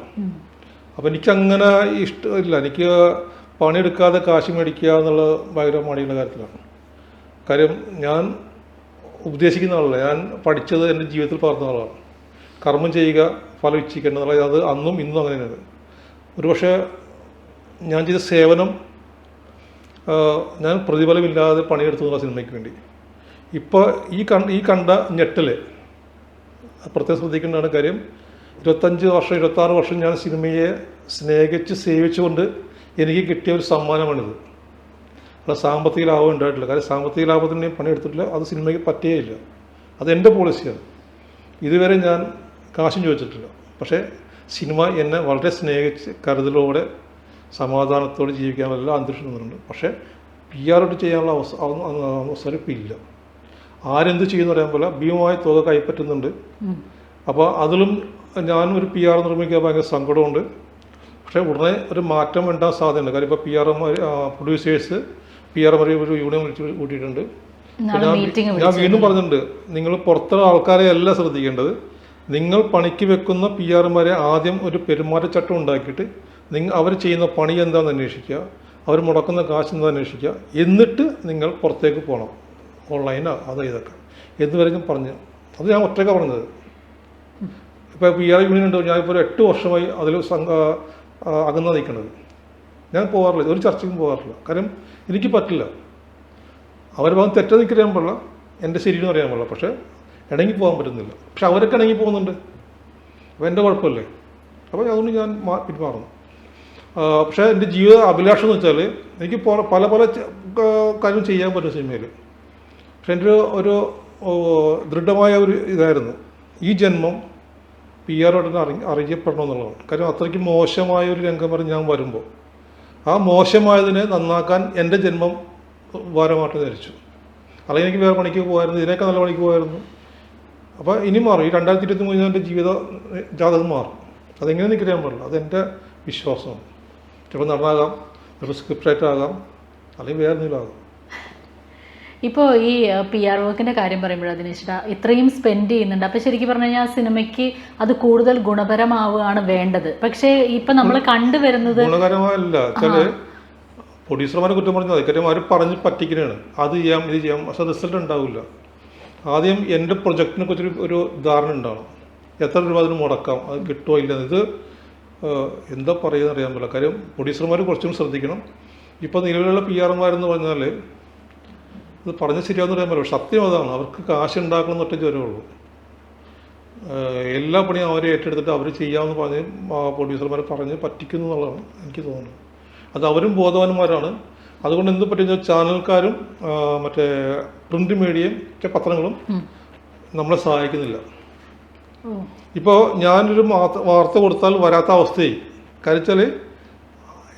അപ്പോൾ എനിക്കങ്ങനെ ഇഷ്ടമില്ല. എനിക്ക് പണിയെടുക്കാതെ കാശ് മേടിക്കുക എന്നുള്ള ഭയങ്കര മടിയുള്ള കാര്യത്തിലാണ്. കാര്യം ഞാൻ ഉപദേശിക്കുന്ന ആളല്ല, ഞാൻ പഠിച്ചത് എൻ്റെ ജീവിതത്തിൽ പകർന്ന ആളാണ്. കർമ്മം ചെയ്യുക, ഫലം ഇച്ഛിക്കേണ്ട എന്നുള്ളത് അത് അന്നും ഇന്നും അങ്ങനെ തന്നെയാണ്. ഒരുപക്ഷെ ഞാൻ ചെയ്ത സേവനം ഞാൻ പ്രതിഫലമില്ലാതെ പണിയെടുത്തുള്ള സിനിമയ്ക്ക് വേണ്ടി. ഇപ്പോൾ ഈ കണ്ട ഞെട്ടൽ പ്രത്യേകം ശ്രദ്ധിക്കേണ്ടതാണ്. കാര്യം 25 വർഷം 26 വർഷം ഞാൻ സിനിമയെ സ്നേഹിച്ച് സേവിച്ചുകൊണ്ട് എനിക്ക് കിട്ടിയ ഒരു സമ്മാനമാണിത്. അല്ല സാമ്പത്തിക ലാഭം ഉണ്ടായിട്ടില്ല. കാര്യം സാമ്പത്തിക ലാഭത്തിന് പണിയെടുത്തിട്ടില്ല, അത് സിനിമയ്ക്ക് പറ്റുകയില്ല. അതെൻ്റെ പോളിസിയാണ്. ഇതുവരെ ഞാൻ കാശും ചോദിച്ചിട്ടില്ല. പക്ഷേ സിനിമ എന്നെ വളരെ സ്നേഹിച്ച് കരുതലോടെ സമാധാനത്തോടെ ജീവിക്കാനുള്ള അന്തരീക്ഷം തന്നിട്ടുണ്ട്. പക്ഷേ PR ചെയ്യാനുള്ള അവസരം ഇപ്പം ഇല്ല. ആരെന്ത് ചെയ്യുന്ന പറയാൻ പോലെ ഭീമമായ തുക കൈപ്പറ്റുന്നുണ്ട്. അപ്പോൾ അതിലും ഞാൻ ഒരു PR നിർമ്മിക്കാൻ ഭയങ്കര സങ്കടമുണ്ട്. പക്ഷേ ഉടനെ ഒരു മാറ്റം ഉണ്ടാകാൻ സാധ്യതയുണ്ട്. കാര്യം ഇപ്പോൾ പ്രൊഡ്യൂസേഴ്സ് PR ഒരു യൂണിയൻ വിളിച്ച് കൂട്ടിയിട്ടുണ്ട്. ഞാൻ വീണ്ടും പറഞ്ഞിട്ടുണ്ട്, നിങ്ങൾ പുറത്തുള്ള ആൾക്കാരെ അല്ല ശ്രദ്ധിക്കേണ്ടത്, നിങ്ങൾ പണിക്ക് വെക്കുന്ന PR ആദ്യം ഒരു പെരുമാറ്റച്ചട്ടം ഉണ്ടാക്കിയിട്ട് അവർ ചെയ്യുന്ന പണി എന്താണെന്ന് അന്വേഷിക്കുക, അവർ മുടക്കുന്ന കാശ് എന്താണെന്ന് അന്വേഷിക്കുക, എന്നിട്ട് നിങ്ങൾ പുറത്തേക്ക് പോകണം, ഓൺലൈനോ അതോ ഇതൊക്കെ എന്നുവരെ ഞാൻ പറഞ്ഞു. അത് ഞാൻ ഒറ്റയ്ക്കാണ് പറഞ്ഞത്. ഇപ്പോൾ PR യൂണിയൻ ഉണ്ട്, ഞാനിപ്പോൾ ഒരു 8 വർഷമായി അതിൽ അകന്ന് നിൽക്കുന്നത്. ഞാൻ പോകാറില്ല, ഒരു ചർച്ചയ്ക്കും പോകാറില്ല. കാര്യം എനിക്ക് പറ്റില്ല. അവർ ഭാഗം തെറ്റെന്ന് എനിക്കറിയാൻ പാടില്ല, എൻ്റെ ശരിയെന്ന് അറിയാൻ പാടില്ല. പക്ഷേ ഇണങ്ങി പോകാൻ പറ്റുന്നില്ല. പക്ഷെ അവരൊക്കെ ഇണങ്ങി പോകുന്നുണ്ട്. അപ്പോൾ എൻ്റെ കുഴപ്പമില്ലേ? അപ്പോൾ അതുകൊണ്ട് ഞാൻ പിന്മാറുന്നു. പക്ഷേ എൻ്റെ ജീവിത അഭിലാഷം എന്ന് വെച്ചാൽ എനിക്ക് പല കാര്യം ചെയ്യാൻ പറ്റും സിനിമയിൽ. പക്ഷെ എൻ്റെ ഒരു ദൃഢമായ ഒരു ഇതായിരുന്നു, ഈ ജന്മം PR അറിയപ്പെടണമെന്നുള്ളതാണ്. കാര്യം അത്രയ്ക്ക് മോശമായ ഒരു രംഗം വരെ ഞാൻ വരുമ്പോൾ ആ മോശമായതിനെ നന്നാക്കാൻ എൻ്റെ ജന്മം ഭാരമായിട്ട് ധരിച്ചു. അല്ലെങ്കിൽ എനിക്ക് വേറെ പണിക്ക് പോകുമായിരുന്നു, ഇതിനേക്കാൾ നല്ല പണിക്ക് പോകുമായിരുന്നു. അപ്പോൾ ഇനി മാറും. ഈ 2023 എൻ്റെ ജീവിത ജാതകം മാറും. അതെങ്ങനെ എനിക്കറിയാൻ പാടില്ല. അതെൻ്റെ വിശ്വാസമാണ്. ചിലപ്പോൾ നടനാകാം, ചിലപ്പോൾ സ്ക്രിപ്റ്റ് റൈറ്റർ ആകാം, അല്ലെങ്കിൽ വേറെ എന്തെങ്കിലും ആകാം. ഇപ്പോൾ ഈ PR വർക്കിൻ്റെ കാര്യം പറയുമ്പോഴാണ് ദിനേശ് ഇത്രയും സ്പെൻഡ് ചെയ്യുന്നുണ്ട്. അപ്പോൾ ശരിക്കും പറഞ്ഞു കഴിഞ്ഞാൽ സിനിമയ്ക്ക് അത് കൂടുതൽ ഗുണപരമാവുകയാണ് വേണ്ടത്. പക്ഷേ ഇപ്പം നമ്മൾ കണ്ടുവരുന്നത് ഗുണകരമല്ല. ചില പ്രൊഡ്യൂസർമാരെ കുറ്റം പറഞ്ഞാൽ കാര്യം അവർ പറഞ്ഞ് പറ്റിക്കുന്നതാണ്. അത് ചെയ്യാം, ഇത് ചെയ്യാം, പക്ഷെ റിസൾട്ട് ഉണ്ടാവില്ല. ആദ്യം എൻ്റെ പ്രൊജക്റ്റിനെ കുറിച്ചൊരു ഒരു ധാരണ ഉണ്ടാവണം. എത്ര രൂപ അതിന് മുടക്കാം, അത് കിട്ടുമോ ഇല്ല. ഇത് എന്താ പറയുക അറിയാൻ പറ്റില്ല. കാര്യം പ്രൊഡ്യൂസർമാർ കുറച്ചും ശ്രദ്ധിക്കണം. ഇപ്പോൾ നിലവിലുള്ള PR-മാരെന്ന് പറഞ്ഞാൽ ഇത് പറഞ്ഞ് ശരിയാവുന്ന പറയാൻ പറ്റില്ല. സത്യം അതാണ്, അവർക്ക് കാശ് ഉണ്ടാക്കണം എന്നൊറ്റ ജോലിയുള്ളൂ. എല്ലാ പണിയും അവരെ ഏറ്റെടുത്തിട്ട് അവർ ചെയ്യാമെന്ന് പറഞ്ഞ് പ്രൊഡ്യൂസർമാരെ പറഞ്ഞ് പറ്റിക്കുന്നു എന്നുള്ളതാണ് എനിക്ക് തോന്നുന്നത്. അത് അവരും ബോധവാന്മാരാണ്. അതുകൊണ്ട് എന്ത് പറ്റുന്ന ചാനൽക്കാരും മറ്റേ പ്രിന്റ് മീഡിയയും പത്രങ്ങളും നമ്മളെ സഹായിക്കുന്നില്ല. ഇപ്പോൾ ഞാനൊരു വാർത്ത കൊടുത്താൽ വരാത്ത അവസ്ഥയായി. കാര്യം വെച്ചാൽ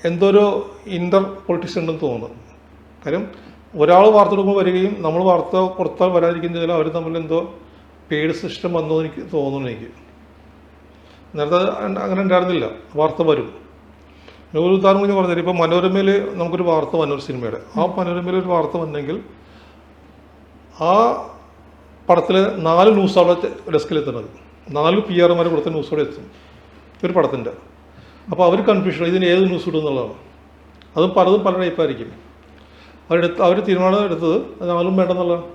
എന്തോ ഒരു ഇൻ്റർ പൊളിറ്റിക്സ് ഉണ്ടെന്ന് തോന്നുന്നു. കാര്യം ഒരാൾ വാർത്ത കൊടുക്കുമ്പോൾ വരികയും നമ്മൾ വാർത്ത കൊടുത്താൽ വരാതിരിക്കുന്നതിൽ അവർ തമ്മിൽ എന്തോ പെയ്ഡ് സിസ്റ്റം വന്നു എനിക്ക് തോന്നുന്നു. എനിക്ക് നേരത്തെ അങ്ങനെ ഉണ്ടായിരുന്നില്ല. വാർത്ത വരും. ഒരു ഉദാഹരണം ഞാൻ പറഞ്ഞാൽ ഇപ്പോൾ മനോരമയിൽ നമുക്കൊരു വാർത്ത വന്നു, ഒരു സിനിമയുടെ. ആ മനോരമയിൽ ഒരു വാർത്ത വന്നെങ്കിൽ ആ പടത്തിൽ 4 ന്യൂസ് അവിടെ ഡെസ്കിലെത്തുന്നത്, 4 PR കൊടുത്ത ന്യൂസ് അവിടെ എത്തും ഒരു പടത്തിൻ്റെ. അപ്പോൾ അവർ കൺഫ്യൂഷൻ, ഇതിന് ഏത് ന്യൂസ് ഇടും എന്നുള്ളതാണ്. അതും പലതും പല ടൈപ്പായിരിക്കും. അവർ തീരുമാനം എടുത്തത് 4 വേണ്ടെന്നുള്ളതാണ്.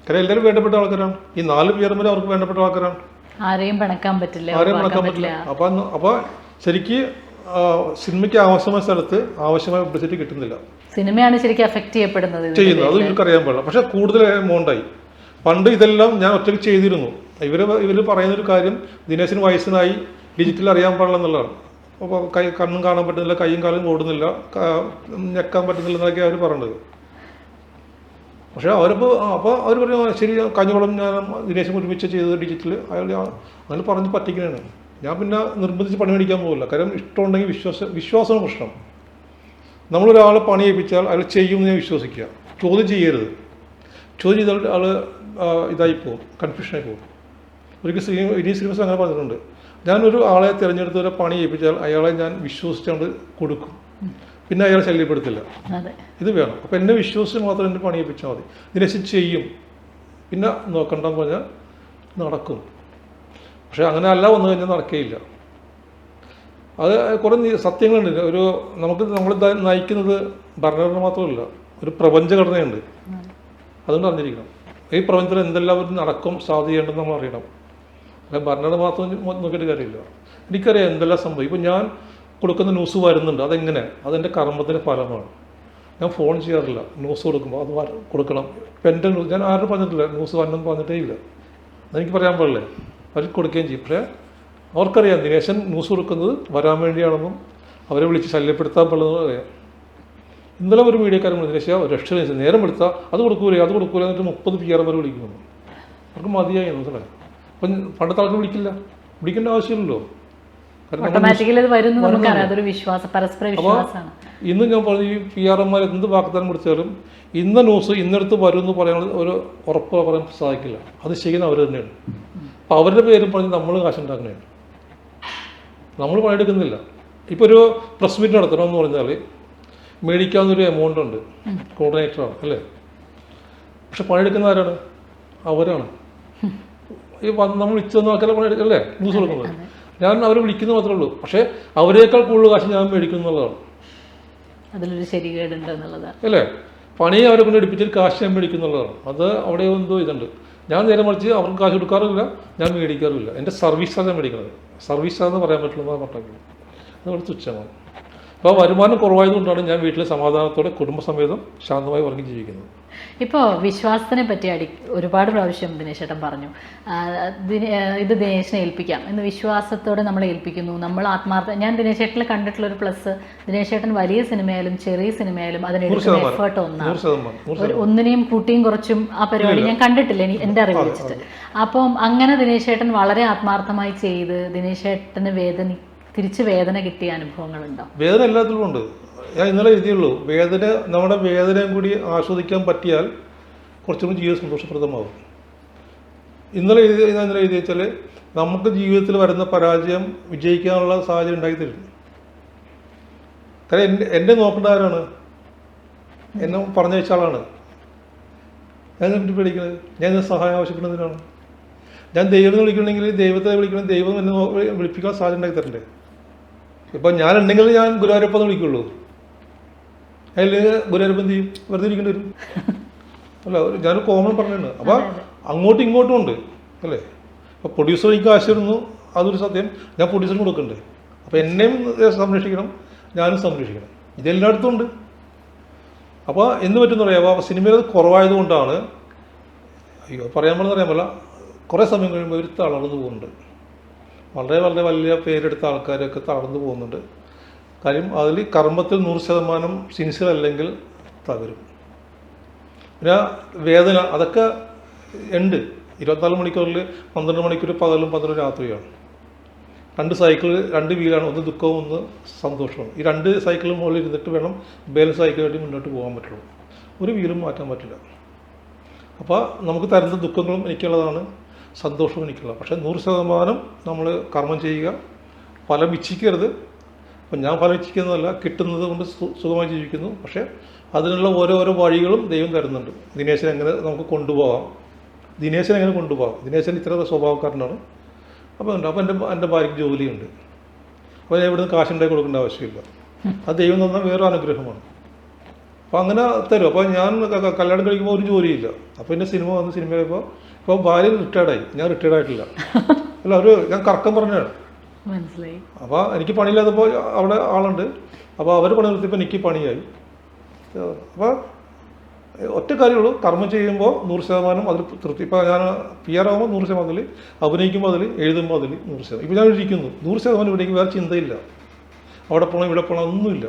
കാര്യം എല്ലാവരും വേണ്ടപ്പെട്ട ആൾക്കാരാണ്. ഈ 4 PR അവർക്ക് വേണ്ടപ്പെട്ട ആൾക്കാരാണ്. ആരെയും പിണക്കാൻ പറ്റില്ല. അപ്പോൾ ശരിക്ക് സിനിമയ്ക്ക് ആവശ്യമായ സ്ഥലത്ത് ആവശ്യമായ പബ്ലിസിറ്റി കിട്ടുന്നില്ല. സിനിമയാണ് ശരിക്കും എഫക്ട് ചെയ്യുന്നത്. അത് ഇവർക്ക് അറിയാൻ പാടില്ല. പക്ഷെ കൂടുതൽ എമൗണ്ടായി. പണ്ട് ഇതെല്ലാം ഞാൻ ഒറ്റയ്ക്ക് ചെയ്തിരുന്നു. ഇവർ പറയുന്നൊരു കാര്യം, ദിനേശിന് വയസ്സിനായി, ഡിജിറ്റൽ അറിയാൻ പാടില്ല എന്നുള്ളതാണ്. അപ്പോൾ കണ്ണും കാണാൻ പറ്റുന്നില്ല, കൈയും കാലും ഓടുന്നില്ല, ഞെക്കാൻ പറ്റുന്നില്ല എന്നൊക്കെ അവർ പറഞ്ഞത്. പക്ഷേ അവരിപ്പോൾ അവർ പറയും ശരി, കഴിഞ്ഞോളം ഞാൻ ദിനേശം ഒരുമിച്ച് ചെയ്തത് ഡിജിറ്റൽ, അയാൾ അങ്ങനെ പറഞ്ഞ് പറ്റിക്കുന്നതാണ്. ഞാൻ പിന്നെ നിർബന്ധിച്ച് പണി മേടിക്കാൻ പോകില്ല. കാര്യം ഇഷ്ടമുണ്ടെങ്കിൽ വിശ്വാസമാണ് പ്രശ്നം. നമ്മളൊരാളെ പണി ഏൽപ്പിച്ചാൽ അയാൾ ചെയ്യുമെന്ന് ഞാൻ വിശ്വസിക്കുക. ചോദ്യം ചെയ്യരുത്. ചോദ്യം ചെയ്താൽ ആൾ ഇതായിപ്പോവും, കൺഫ്യൂഷനായി പോകും. ഒരിക്കൽ ഇനി ശ്രീനിവാസൻ അങ്ങനെ പറഞ്ഞിട്ടുണ്ട്, ഞാനൊരു ആളെ തിരഞ്ഞെടുത്ത് ഒരു പണി ഏൽപ്പിച്ചാൽ അയാളെ ഞാൻ വിശ്വസിച്ചുകൊണ്ട് കൊടുക്കും, പിന്നെ അയാളെ ശല്യപ്പെടുത്തില്ല. ഇത് വേണം. അപ്പോൾ എന്നെ വിശ്വസിച്ച് മാത്രം എൻ്റെ പണി ഏൽപ്പിച്ചാൽ മതി. ദിനേശൻ ചെയ്യും, പിന്നെ നോക്കണ്ടെന്ന് പറഞ്ഞാൽ നടക്കും. പക്ഷെ അങ്ങനെ അല്ല വന്നു കഴിഞ്ഞാൽ നടക്കുകയില്ല. അത് കുറേ സത്യങ്ങളുണ്ട്. നമ്മൾ നയിക്കുന്നത് ഭരണഘടന മാത്രമല്ല, ഒരു പ്രപഞ്ചഘടനയുണ്ട്. അതുകൊണ്ട് അറിഞ്ഞിരിക്കണം. ഈ പ്രപഞ്ചത്തിൽ എന്തെല്ലാം നടക്കും സാധ്യതയുണ്ടെന്ന് നമ്മൾ അറിയണം. അല്ല ഭരണഘടന മാത്രം നോക്കിയിട്ട് കാര്യമില്ല. എനിക്കറിയാം എന്തെല്ലാം സംഭവം. ഇപ്പം ഞാൻ കൊടുക്കുന്ന ന്യൂസ് വരുന്നുണ്ട്, അതെങ്ങനെ? അതെൻ്റെ കർമ്മത്തിൻ്റെ ഫലമാണ്. ഞാൻ ഫോൺ ചെയ്യാറില്ല ന്യൂസ് കൊടുക്കുമ്പോൾ, അത് കൊടുക്കണം. ഇപ്പം എൻ്റെ ന്യൂസ് ഞാൻ ആരും പറഞ്ഞിട്ടില്ല, ന്യൂസ് വന്നെന്ന് പറഞ്ഞിട്ടേ ഇല്ല. അതെനിക്ക് പറയാൻ പാടില്ലേ, അവർ കൊടുക്കുകയും ചെയ്യും. പക്ഷേ അവർക്കറിയാം ദിനേശൻ ന്യൂസ് കൊടുക്കുന്നത് വരാൻ വേണ്ടിയാണെന്നും അവരെ വിളിച്ച് ശല്യപ്പെടുത്താൻ പാടുന്നതും അറിയാം. ഇന്നലെ ഒരു മീഡിയക്കാരൻ ദിനേശ രക്ഷ നേരം എടുത്താൽ അത് കൊടുക്കൂലേ എന്നിട്ട് 30 PR വിളിക്കുന്നു. അവർക്ക് മതിയായി മനസ്സിലായി. അപ്പം പണ്ടത്തെ ആൾക്ക് വിളിക്കേണ്ട ആവശ്യമില്ലല്ലോ. ഇന്ന് ഞാൻ പറഞ്ഞു, ഈ PR എന്ത് വാഗ്ദാനം കൊടുത്താലും ഇന്ന ന്യൂസ് ഇന്നടുത്ത് വരും എന്ന് പറയാനുള്ള ഒരു ഉറപ്പ് പറയാൻ സാധിക്കില്ല. അത് ചെയ്യുന്ന അവർ തന്നെയാണ്. അപ്പം അവരുടെ പേരും പറഞ്ഞ് നമ്മൾ കാശുണ്ടാക്കുന്നതാണ്. നമ്മൾ പണിയെടുക്കുന്നില്ല. ഇപ്പോൾ ഒരു പ്രസ് മീറ്റ് നടത്തണമെന്ന് പറഞ്ഞാൽ മേടിക്കാവുന്നൊരു എമൗണ്ട് ഉണ്ട്, കോർഡിനേറ്ററാണ് അല്ലേ. പക്ഷെ പണിയെടുക്കുന്ന ആരാണ്? അവരാണ്. ഈ നമ്മൾ വിളിച്ചൊന്നും ആൾക്കാരെ പണിയെടുക്കല്ലേ ന്യൂസ് കൊടുക്കുന്നത്. ഞാൻ അവരെ വിളിക്കുന്നത് മാത്രമേ ഉള്ളൂ. പക്ഷേ അവരേക്കാൾ കൂടുതൽ കാശ് ഞാൻ മേടിക്കും എന്നുള്ളതാണ്. അതിലൊരു ശരികേടുണ്ട് എന്നുള്ളതാണ് അല്ലേ. പണി അവരെ കൊണ്ട് എടുപ്പിച്ചിട്ട് കാശ് ഞാൻ മേടിക്കുന്നുള്ളതാണ്. അത് അവിടെ എന്തോ ഇതുണ്ട്. ഞാൻ നേരെ മറിച്ച് അവർക്ക് കാശ് കൊടുക്കാറില്ല, ഞാൻ മേടിക്കാറില്ല. എൻ്റെ സർവീസ് ചാർജ് മേടിക്കുന്നത്. സർവീസ് ചാർജ് എന്ന് പറയാൻ പറ്റില്ല എന്നാണ് പറഞ്ഞത്. അതവിടെ തുച്ഛമാണ്. അപ്പോൾ വരുമാനം കുറവായതുകൊണ്ടാണ് ഞാൻ വീട്ടിൽ സമാധാനത്തോടെ കുടുംബസമേതം ശാന്തമായി ഉറങ്ങി ജീവിക്കുന്നത്. ഇപ്പോൾ വിശ്വാസത്തിനെ പറ്റി ഒരുപാട് പ്രാവശ്യം ദിനേശ് ചേട്ടൻ പറഞ്ഞു, ഇത് ദിനേശിനെ ഏൽപ്പിക്കാം എന്ന് വിശ്വാസത്തോടെ നമ്മളെ ഏൽപ്പിക്കുന്നു. നമ്മൾ ഞാൻ ദിനേശ് ചേട്ടനിൽ കണ്ടിട്ടുള്ള ഒരു പ്ലസ്, ദിനേശ് ചേട്ടൻ വലിയ സിനിമയായാലും ചെറിയ സിനിമയായാലും അതിനെടുക്കുന്ന എഫേർട്ട് ഒന്നിനെയും കൂട്ടിയും കുറച്ചും ആ പരിപാടി ഞാൻ കണ്ടിട്ടില്ല എൻ്റെ അറിവ് വെച്ചിട്ട്. അപ്പം അങ്ങനെ ദിനേശ് ചേട്ടൻ വളരെ ആത്മാർത്ഥമായി ചെയ്ത് ദിനേശ് ചേട്ടന് തിരിച്ച് വേദന കിട്ടിയ അനുഭവങ്ങളുണ്ടോ? വേദന എല്ലാത്തിലും ഉണ്ട്. ഞാൻ ഇന്നലെ എഴുതിയുള്ളൂ, നമ്മുടെ വേദനയും കൂടി ആസ്വദിക്കാൻ പറ്റിയാൽ കുറച്ചുകൂടി ജീവിതം സന്തോഷപ്രദമാകും. ഇന്നലെ എഴുതി വെച്ചാൽ നമുക്ക് ജീവിതത്തിൽ വരുന്ന പരാജയം വിജയിക്കാനുള്ള സാഹചര്യം ഉണ്ടാക്കിത്തരും. കാര്യം എന്നെ നോക്കേണ്ട ആരാണ്? എന്നെ പറഞ്ഞയച്ച ആളാണ്. ഞാൻ ഇതിനെ പേടിക്കുന്നത്, ഞാൻ ഇതിന് സഹായം ആവശ്യപ്പെടുന്നതിനാണ്. ഞാൻ ദൈവത്തെ വിളിക്കണമെങ്കിൽ ദൈവത്തെ വിളിക്കണം, ദൈവം എന്നെ വിളിപ്പിക്കാൻ സാഹചര്യം ഉണ്ടാക്കി തരണ്ടേ. ഇപ്പം ഞാനുണ്ടെങ്കിൽ ഞാൻ ഗുരുവായൂരപ്പന്ന് വിളിക്കുള്ളൂ. അതിൽ ഗുരുവായൂരപ്പൻ എന്ത് ചെയ്യും? വെറുതെ ഇരിക്കേണ്ടി വരും അല്ല. ഞാനൊരു കോമൺ പറഞ്ഞിട്ടുണ്ട്. അപ്പം അങ്ങോട്ടും ഇങ്ങോട്ടും ഉണ്ട് അല്ലേ. അപ്പോൾ പ്രൊഡ്യൂസർ എനിക്ക് ആശയമായിരുന്നു, അതൊരു സത്യം. ഞാൻ പ്രൊഡ്യൂസറിന് കൊടുക്കണ്ടേ. അപ്പോൾ എന്നെയും സംരക്ഷിക്കണം, ഞാനും സംരക്ഷിക്കണം. ഇതെല്ലായിടത്തും ഉണ്ട്. അപ്പോൾ എന്ത് പറ്റുമെന്ന് പറയാം, അപ്പോൾ സിനിമയിൽ അത് കുറവായതുകൊണ്ടാണ്, പറയാൻ പാടില്ല, കുറേ സമയം കഴിയുമ്പോൾ അവർ തളർന്നു പോകുന്നുണ്ട്. വളരെ വളരെ വലിയ പേരെടുത്ത ആൾക്കാരൊക്കെ തളർന്നു പോകുന്നുണ്ട്. കാര്യം അതിൽ കർമ്മത്തിൽ 100% സിൻസിയർ അല്ലെങ്കിൽ തകരും. പിന്നെ വേദന അതൊക്കെ ഉണ്ട്. 24 മണിക്കൂറിൽ 12 മണിക്കൂർ പകലും 12 രാത്രിയാണ്. 2 സൈക്കിൾ, 2 വീലാണ്, ഒന്ന് ദുഃഖവും ഒന്ന് സന്തോഷവും. ഈ 2 സൈക്കിളിന് മുകളിൽ ഇരുന്നിട്ട് വേണം ബാലൻസ് ആയിട്ട് മുന്നോട്ട് പോകാൻ പറ്റുള്ളൂ. ഒരു വീലും മാറ്റാൻ പറ്റില്ല. അപ്പോൾ നമുക്ക് തരുന്ന ദുഃഖങ്ങളും എനിക്കുള്ളതാണ്, സന്തോഷവും എനിക്കുള്ളത്. പക്ഷേ 100% നമ്മൾ കർമ്മം ചെയ്യുക, ഫലം ഇച്ഛിക്കരുത്. അപ്പം ഞാൻ ഫലം ഇച്ഛിക്കുന്നതല്ല, കിട്ടുന്നത് കൊണ്ട് സുഖമായി ജീവിക്കുന്നു. പക്ഷേ അതിനുള്ള ഓരോരോ വഴികളും ദൈവം തരുന്നുണ്ട്. ദിനേശൻ എങ്ങനെ നമുക്ക് കൊണ്ടുപോകാം, ദിനേശൻ എങ്ങനെ കൊണ്ടുപോകാം. ദിനേശൻ ഇത്ര സ്വഭാവക്കാരനാണ്. അപ്പോൾ എൻ്റെ ഭാര്യയ്ക്ക് ജോലിയുണ്ട്. അപ്പോൾ ഞാൻ ഇവിടുന്ന് കാശുണ്ടായി കൊടുക്കേണ്ട ആവശ്യമില്ല. അത് ദൈവം തന്ന വേറെ അനുഗ്രഹമാണ്. അപ്പോൾ അങ്ങനെ തരും. അപ്പോൾ ഞാൻ കല്യാണം കഴിക്കുമ്പോൾ ഒരു ജോലിയില്ല. അപ്പോൾ എൻ്റെ സിനിമ വന്ന് സിനിമയിപ്പോൾ ഇപ്പോൾ ഭാര്യ റിട്ടയർഡായി, ഞാൻ റിട്ടയർഡ് ആയിട്ടില്ല. അല്ല, ഞാൻ കറക്കം പറഞ്ഞതാണ്. മനസ്സിലായി. അപ്പോൾ എനിക്ക് പണിയില്ലാത്തപ്പോൾ അവിടെ ആളുണ്ട്. അപ്പോൾ അവർ പണി നിർത്തിയപ്പോൾ എനിക്ക് പണിയായി. അപ്പോൾ ഒറ്റ കാര്യമുള്ളൂ, കർമ്മം ചെയ്യുമ്പോൾ 100% അതിൽ തൃപ്തി. ഇപ്പോൾ ഞാൻ PR ആകുമ്പോൾ 100%, അഭിനയിക്കുമ്പോൾ അതിൽ, എഴുതുമ്പോൾ അതിൽ 100%. ഇപ്പോൾ ഞാൻ ഇരിക്കുന്നു 100% ഇവിടേക്ക് വേറെ ചിന്തയില്ല. അവിടെ പോകണം ഇവിടെ പോകണം ഒന്നുമില്ല.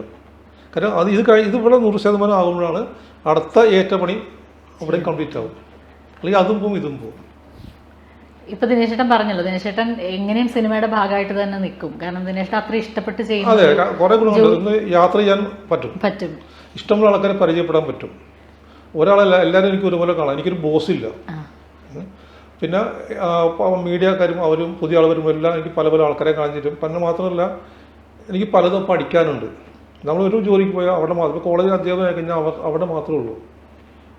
കാരണം അത് ഇതിവിടെ 100% ആകുമ്പോഴാണ് അടുത്ത ഏറ്റ പണി അവിടെ കംപ്ലീറ്റ് ആവും. അല്ലെങ്കിൽ അതും പോവും ഇതും പോവും. ഇപ്പൊ ദിനേശേട്ടൻ പറഞ്ഞല്ലോ, ദിനേശേട്ടൻ എങ്ങനെയും സിനിമയുടെ ഭാഗമായിട്ട് തന്നെ നിൽക്കും. കാരണം ദിനേശേട്ടൻ അത്ര ഇഷ്ടപ്പെട്ട് ചെയ്യുന്നു. അതെ, കുറെ ഗുണമുണ്ട്. ഒന്ന് യാത്ര ചെയ്യാൻ പറ്റും, ഇഷ്ടമുള്ള ആൾക്കാരെ പരിചയപ്പെടാൻ പറ്റും. ഒരാളല്ല, എല്ലാവരും എനിക്ക് ഒരുപോലെ കാണാം. എനിക്കൊരു ബോസില്ല. പിന്നെ മീഡിയക്കാരും അവരും പുതിയ ആൾ വരുമ്പോൾ എല്ലാം എനിക്ക് പല പല ആൾക്കാരെ കാണാൻ തരും. പിന്നെ മാത്രമല്ല എനിക്ക് പലതും പഠിക്കാനുണ്ട്. നമ്മളൊരു ജോലിക്ക് പോയാൽ അവിടെ മാത്രം, കോളേജിൽ അധ്യാപകനായി കഴിഞ്ഞാൽ അവിടെ മാത്രമേ ഉള്ളൂ.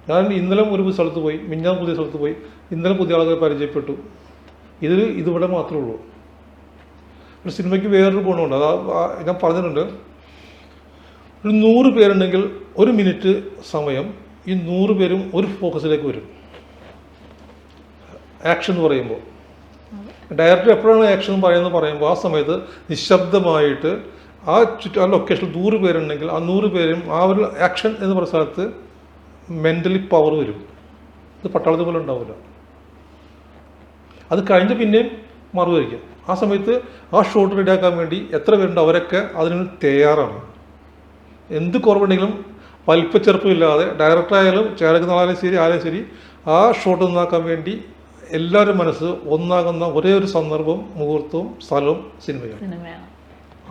ഞാൻ ഇന്നലെ ഒരു സ്ഥലത്ത് പോയി, മിഞ്ഞാൻ പുതിയ സ്ഥലത്ത് പോയി, ഇന്നലെ പുതിയ ആളുകളെ പരിചയപ്പെട്ടു. ഇതിവിടെ മാത്രമേ ഉള്ളൂ. ഒരു സിനിമയ്ക്ക് വേറൊരു ഗുണമുണ്ട്. ഞാൻ പറഞ്ഞിട്ടുണ്ട്, ഒരു 100 പേരുണ്ടെങ്കിൽ 1 മിനിറ്റ് സമയം ഈ 100 പേരും ഒരു ഫോക്കസിലേക്ക് വരും. ആക്ഷൻ എന്ന് പറയുമ്പോൾ ഡയറക്ടർ എപ്പോഴാണ് ആക്ഷൻ പറയുമ്പോൾ ആ സമയത്ത് നിശബ്ദമായിട്ട് ആ ലൊക്കേഷനിൽ 100 പേരുണ്ടെങ്കിൽ ആ 100 പേരും ആ ഒരു ആക്ഷൻ എന്ന് പറയുന്ന സ്ഥലത്ത് മെൻ്റലി പവർ വരും. ഇത് പട്ടാളത്തെ പോലെ ഉണ്ടാവില്ല. അത് കഴിഞ്ഞ് പിന്നെയും മറുപടിക്കും. ആ സമയത്ത് ആ ഷോട്ട് റെഡിയാക്കാൻ വേണ്ടി എത്ര പേരുണ്ട് അവരൊക്കെ അതിന് തയ്യാറാണ്. എന്ത് കുറവുണ്ടെങ്കിലും വലിപ്പച്ചെറുപ്പമില്ലാതെ ഡയറക്ടറായാലും ചേർക്കുന്ന ആരെയും ശരി ആ ഷോട്ട് നന്നാക്കാൻ വേണ്ടി എല്ലാവരും മനസ്സ് ഒന്നാകുന്ന ഒരേ ഒരു സന്ദർഭവും മുഹൂർത്തവും സ്ഥലവും സിനിമയാണ്.